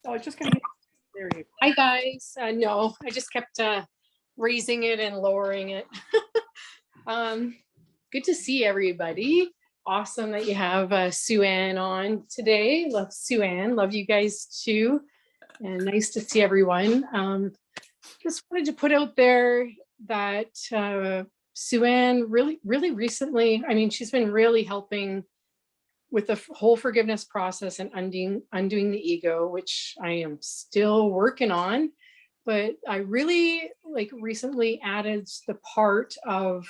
So I'm just going to, there you go. Hi, guys. No, I just kept raising it and lowering it. Good to see everybody. Awesome that you have Sue Ann on today. Love Sue Ann. Love you guys too. And nice to see everyone. Just wanted to put out there that Sue Ann really recently, I mean, she's been really helping with the whole forgiveness process and undoing the ego, which I am still working on. But I really recently added the part of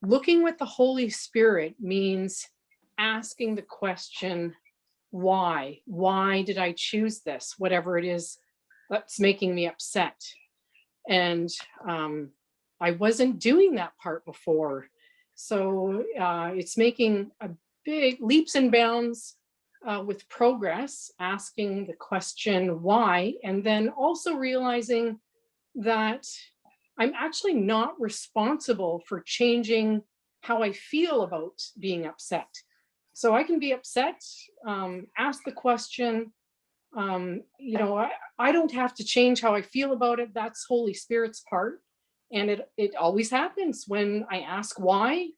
looking with the Holy Spirit means asking the question, why? Why did I choose this? Whatever it is that's making me upset. And I wasn't doing that part before. So it's making a big leaps and bounds with progress, asking the question why, and then also realizing that I'm actually not responsible for changing how I feel about being upset. So I can be upset, ask the question, you know, I don't have to change how I feel about it. That's Holy Spirit's part. And it always happens when I ask why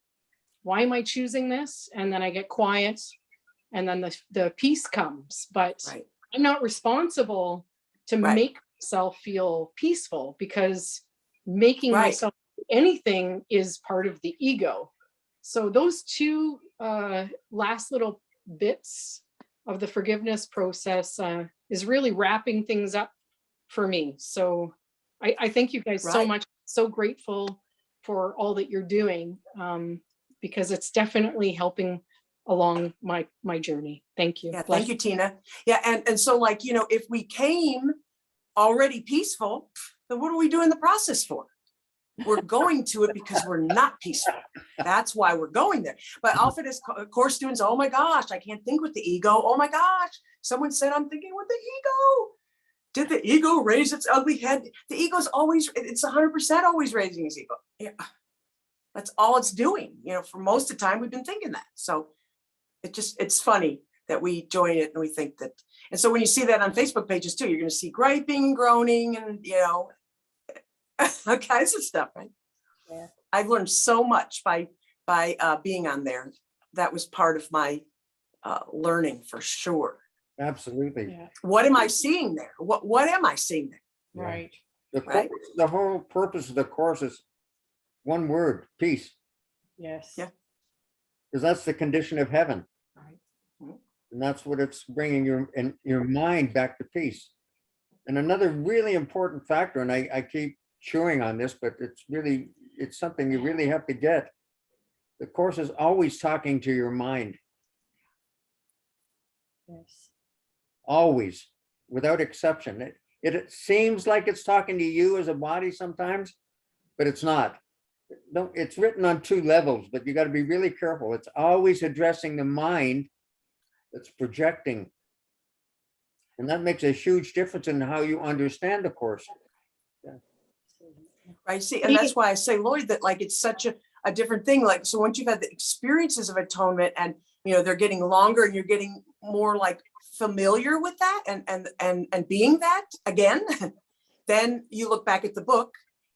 am I choosing this? And then I get quiet and then the peace comes. But Right. I'm not responsible to Right. make myself feel peaceful, because making Right. myself do anything is part of the ego. So those two last little bits of the forgiveness process is really wrapping things up for me. So I thank you guys so Right. much. So grateful for all that you're doing, because it's definitely helping along my journey. Thank you. Yeah, Bless thank you, Tina. Yeah, and so like, you know, if we came already peaceful, then what are we doing the process for? We're going to it because we're not peaceful. That's why we're going there. But often as course students, oh my gosh, I can't think with the ego. Oh my gosh, someone said I'm thinking with the ego. Did the ego raise its ugly head? The ego's always, it's 100% always raising its ego. Yeah, that's all it's doing. You know, for most of the time we've been thinking that. So it's funny that we join it and we think that. And so when you see that on Facebook pages too, you're going to see griping and groaning and, you know, all kinds of stuff, right? Yeah. I've learned so much by being on there. That was part of my learning for sure. Absolutely. Yeah, What am I seeing there? What am I seeing there? Yeah. right. Right. The whole purpose of the course is one word, peace, Yes. Yeah. because that's the condition of heaven. Right. And that's what it's bringing your mind back to peace. And another really important factor, and I keep chewing on this, but it's something you really have to get. The course is always talking to your mind, Yes. always, without exception. It seems like it's talking to you as a body sometimes, but it's not. No, it's written on two levels, but you got to be really careful. It's always addressing the mind that's projecting. And that makes a huge difference in how you understand the course. Right. See, and that's why I say, Lloyd, that like it's such a different thing. Like, so once you've had the experiences of atonement and, you know, they're getting longer and you're getting more like familiar with that and being that again, then you look back at the book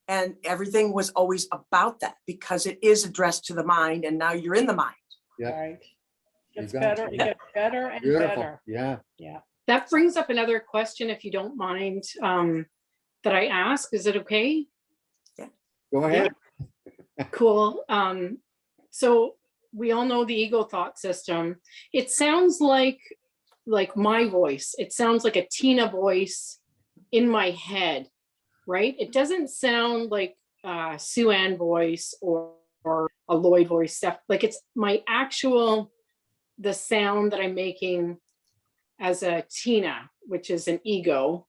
and everything was always about that because it is addressed to the mind and now you're in the mind. Yeah. Right. You Gets got better, it. it gets better and Beautiful. better. Yeah. Yeah. That brings up another question, if you don't mind, that I ask. Is it okay? Go ahead. Cool. So we all know the ego thought system. It sounds like my voice. It sounds like a Tina voice in my head, right? It doesn't sound like Sue Ann voice or a Lloyd voice stuff. Like it's my actual, the sound that I'm making as a Tina, which is an ego.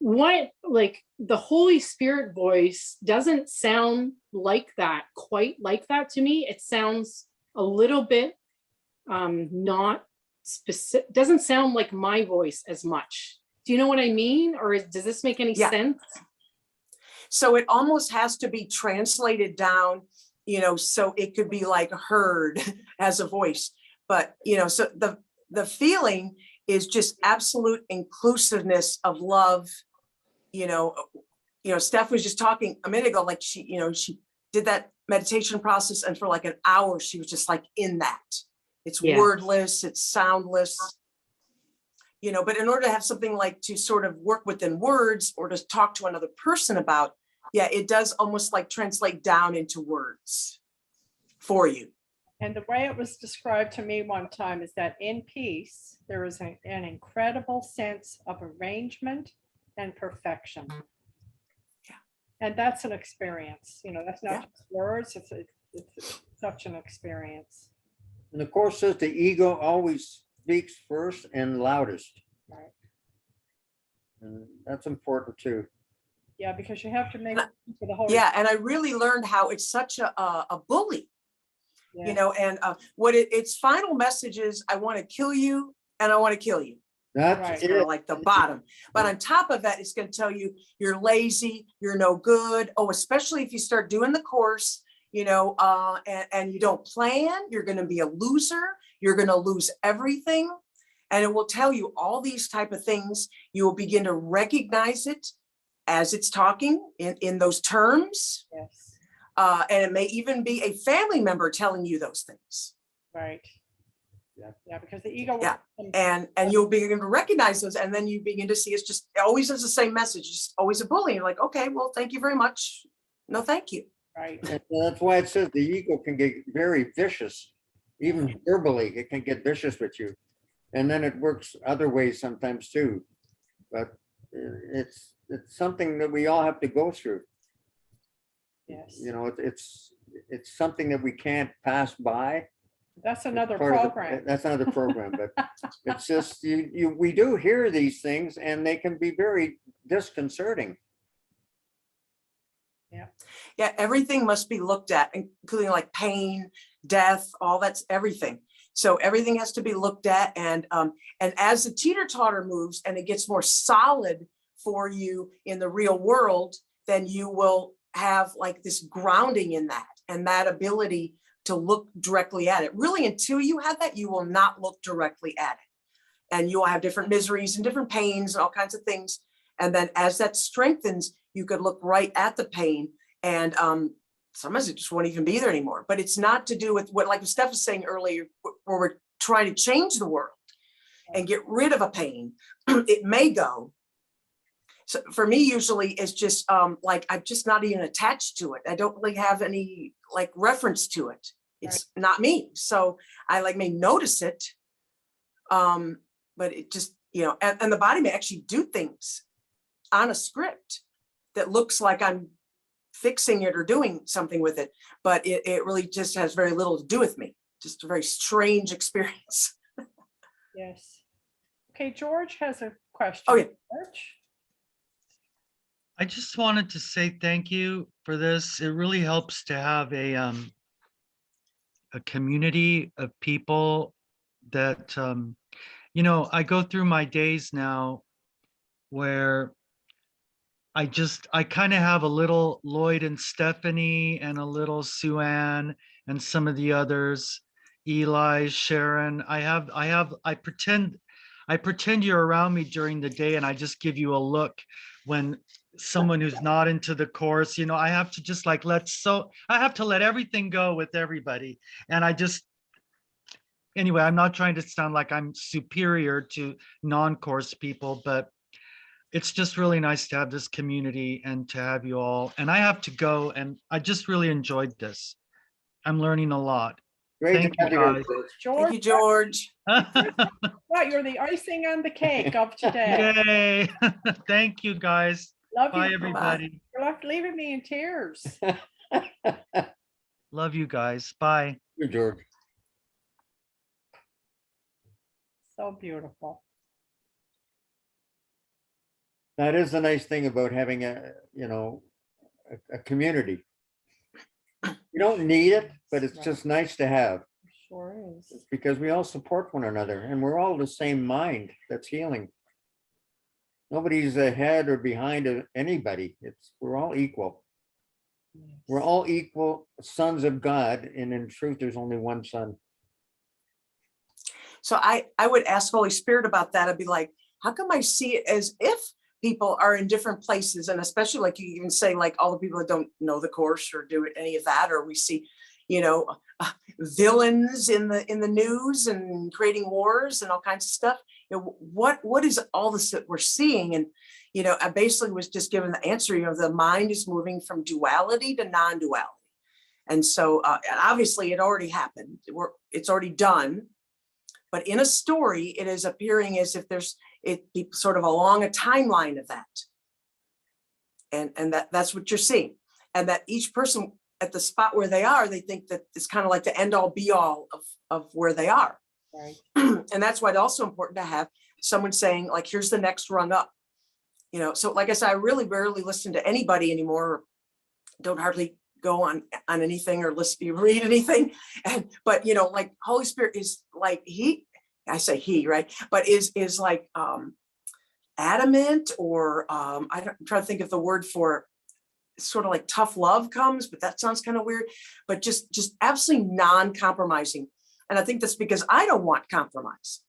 What, like the Holy Spirit voice doesn't sound like that, quite like that to me. It sounds a little bit not specific, doesn't sound like my voice as much. Do you know what I mean? Or does this make any Yeah. sense? So it almost has to be translated down, you know, so it could be like heard as a voice. But, you know, so the feeling is just absolute inclusiveness of love. You know, Steph was just talking a minute ago, like she did that meditation process and for like an hour, she was just like in that. It's Yeah. wordless, it's soundless, you know, but in order to have something like to sort of work within words or to talk to another person about, yeah, it does almost like translate down into words for you. And the way it was described to me one time is that in peace, there is an incredible sense of arrangement and perfection. Yeah. And that's an experience, you know, that's not Yeah. just words, it's such an experience. And the course says the ego always speaks first and loudest. Right. And that's important too. Yeah, because you have to make room for the whole. Yeah, and I really learned how it's such a bully, Yeah. you know, and what its final message is, I want to kill you and I want to kill you. That's Right. It's kind of it. like the bottom. But on top of that, it's going to tell you you're lazy, you're no good. Oh, especially if you start doing the course, you know, and you don't plan, you're going to be a loser. You're going to lose everything. And it will tell you all these type of things. You will begin to recognize it as it's talking in those terms. Yes, And it may even be a family member telling you those things. right. Yeah. Yeah, because the ego. Yeah. And you'll begin to recognize those, and then you begin to see it's just always is the same message, just always a bully. You're like, okay, well, thank you very much. No, thank you. Right. And that's why it says the ego can get very vicious, even verbally, it can get vicious with you. And then it works other ways sometimes too. But it's something that we all have to go through. Yes. You know, it's something that we can't pass by. That's another Part of the- program. That's another program, but it's just, we do hear these things and they can be very disconcerting. Yeah, everything must be looked at, including like pain, death, all that's everything. So everything has to be looked at, and as the teeter-totter moves and it gets more solid for you in the real world, then you will have like this grounding in that and that ability to look directly at it. Really, until you have that, you will not look directly at it. And you will have different miseries and different pains and all kinds of things. And then as that strengthens, you could look right at the pain, and sometimes it just won't even be there anymore. But it's not to do with what, like Steph was saying earlier, where we're trying to change the world and get rid of a pain. It may go. So for me, usually it's just like I'm just not even attached to it. I don't really have any like reference to it. It's not me. So I like may notice it, but it just, you know, and the body may actually do things on a script that looks like I'm fixing it or doing something with it, but it really just has very little to do with me. Just a very strange experience. Yes. Okay, George has a question. Oh, yeah. George? I just wanted to say thank you for this. It really helps to have a community of people that, you know, I go through my days now where I kind of have a little Lloyd and Stephanie and a little Sue Ann and some of the others, Eli, Sharon. I pretend you're around me during the day, and I just give you a look when someone who's not into the course, you know, I have to just like I have to let everything go with everybody. And anyway, I'm not trying to sound like I'm superior to non-course people, but it's just really nice to have this community and to have you all. And I have to go, and I just really enjoyed this. I'm learning a lot. Great Thank to you, have you. guys. Thank you, George, George. what, you're the icing on the cake of today. Yay. Thank you, guys. Love Bye, you. everybody. You're left leaving me in tears. Love you guys. Bye. Good, George. So beautiful. That is the nice thing about having a community. You don't need it, but it's just nice to have, Sure is. because we all support one another and we're all the same mind that's healing. Nobody's ahead or behind anybody. We're all equal. We're all equal sons of God, and in truth, there's only one son. So I would ask Holy Spirit about that. I'd be like, how come I see it as if people are in different places? And especially like you even say, like all the people that don't know the course or do any of that, or we see, you know, villains in the news and creating wars and all kinds of stuff. You know, what is all this that we're seeing? And, you know, I basically was just given the answer, you know, the mind is moving from duality to non-duality. And so and obviously it already happened. It's already done. But in a story, it is appearing as if it be sort of along a timeline of that. And that's what you're seeing. And that each person at the spot where they are, they think that it's kind of like the end all be all of where they are. Right. And that's why it's also important to have someone saying like, here's the next rung up. You know, so like I said, I really rarely listen to anybody anymore. Don't hardly go on anything or read anything. But you know, like Holy Spirit is like I say he, right? But is like adamant, or I'm trying to think of the word for sort of like tough love comes, but that sounds kind of weird, but just absolutely non-compromising. And I think that's because I don't want compromise.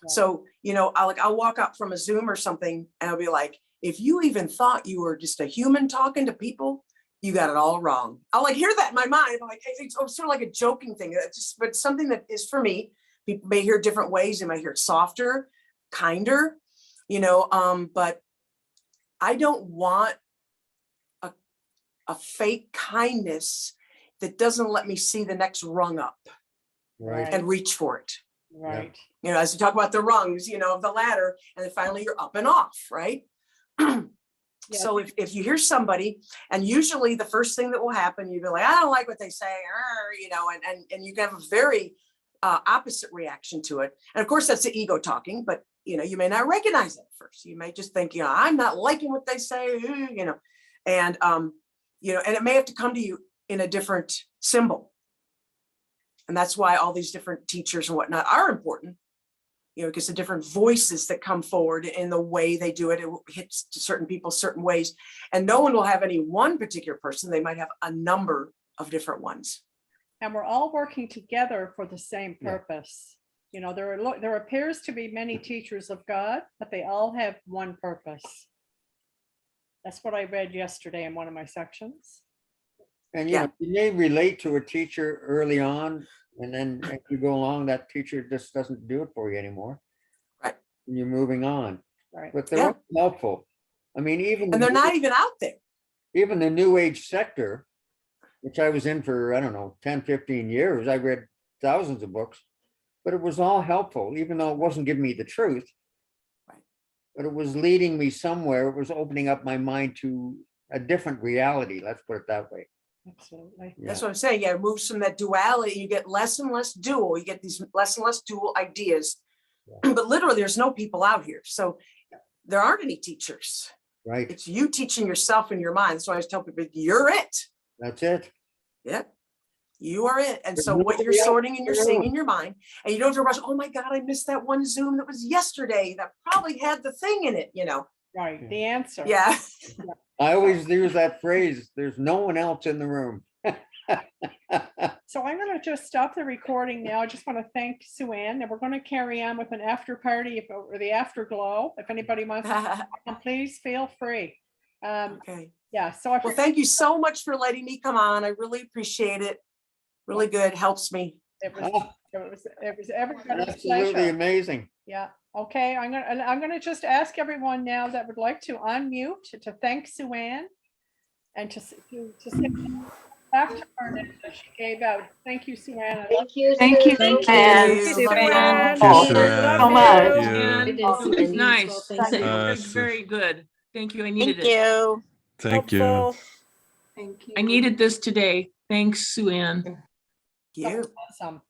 Right. So, you know, I'll walk out from a Zoom or something and I'll be like, if you even thought you were just a human talking to people, you got it all wrong. I'll like hear that in my mind. I'm like, it's sort of like a joking thing. But something that is for me. People may hear different ways. They might hear it softer, kinder, you know, but I don't want a fake kindness that doesn't let me see the next rung up Right. and reach for it. Right. You know, as we talk about the rungs, you know, of the ladder, and then finally you're up and off, right? Yeah. So if you hear somebody, and usually the first thing that will happen, you'll be like, I don't like what they say, you know, and you can have a very opposite reaction to it. And of course, that's the ego talking, but you know, you may not recognize it at first. You may just think, you know, I'm not liking what they say, you know, and you know, and it may have to come to you in a different symbol. And that's why all these different teachers and whatnot are important, you know, because the different voices that come forward in the way they do it, it hits certain people certain ways. And no one will have any one particular person. They might have a number of different ones. And we're all working together for the same Yeah. purpose. You know, there appears to be many teachers of God, but they all have one purpose. That's what I read yesterday in one of my sections. And you Yeah. know, you may relate to a teacher early on, and then as you go along, that teacher just doesn't do it for you anymore. Right. And you're moving on. Right. But they're Yeah. all helpful. I mean, even And they're not even out there. even the new age sector, which I was in for, I don't know, 10, 15 years. I read thousands of books, but it was all helpful, even though it wasn't giving me the truth. Right. But it was leading me somewhere. It was opening up my mind to a different reality. Let's put it that way. Absolutely. Yeah. That's what I'm saying. Yeah, it moves from that duality. You get less and less dual. You get these less and less dual ideas. Yeah. But literally, there's no people out here. So there aren't any teachers. Right. It's you teaching yourself in your mind. So I always tell people, you're it. That's it. Yeah. You are it. And There's so what you're nobody else sorting and you're in the seeing room. in your mind, and you don't have to rush, oh my God, I missed that one Zoom that was yesterday that probably had the thing in it, you know? Right. The answer. Yeah. I always use that phrase. There's no one else in the room. So I'm going to just stop the recording now. I just want to thank Sue Ann, and we're going to carry on with an after party or the afterglow. If anybody wants to, come, please feel free. Okay. Yeah. So Well, thank you so much for letting me come on. I really appreciate it. Really good. Helps me. it was Oh, everybody's absolutely pleasure. amazing. Yeah. Okay. I'm gonna just ask everyone now that would like to unmute to thank Sue Ann and to say back to her that she gave out. Thank you, Sue Ann. Thank you. Thank you, Sue. Ann. you. Sue Bye-bye. Ann. Thank you, Sue Love Ann. so much. you. Thank you. It is It was an nice. useful Thank you. Uh, Very, very good. Thank you. I needed Thank it. you. Thank you. Helpful. Thank you. I needed this today. Thanks, Sue Ann. You. Awesome.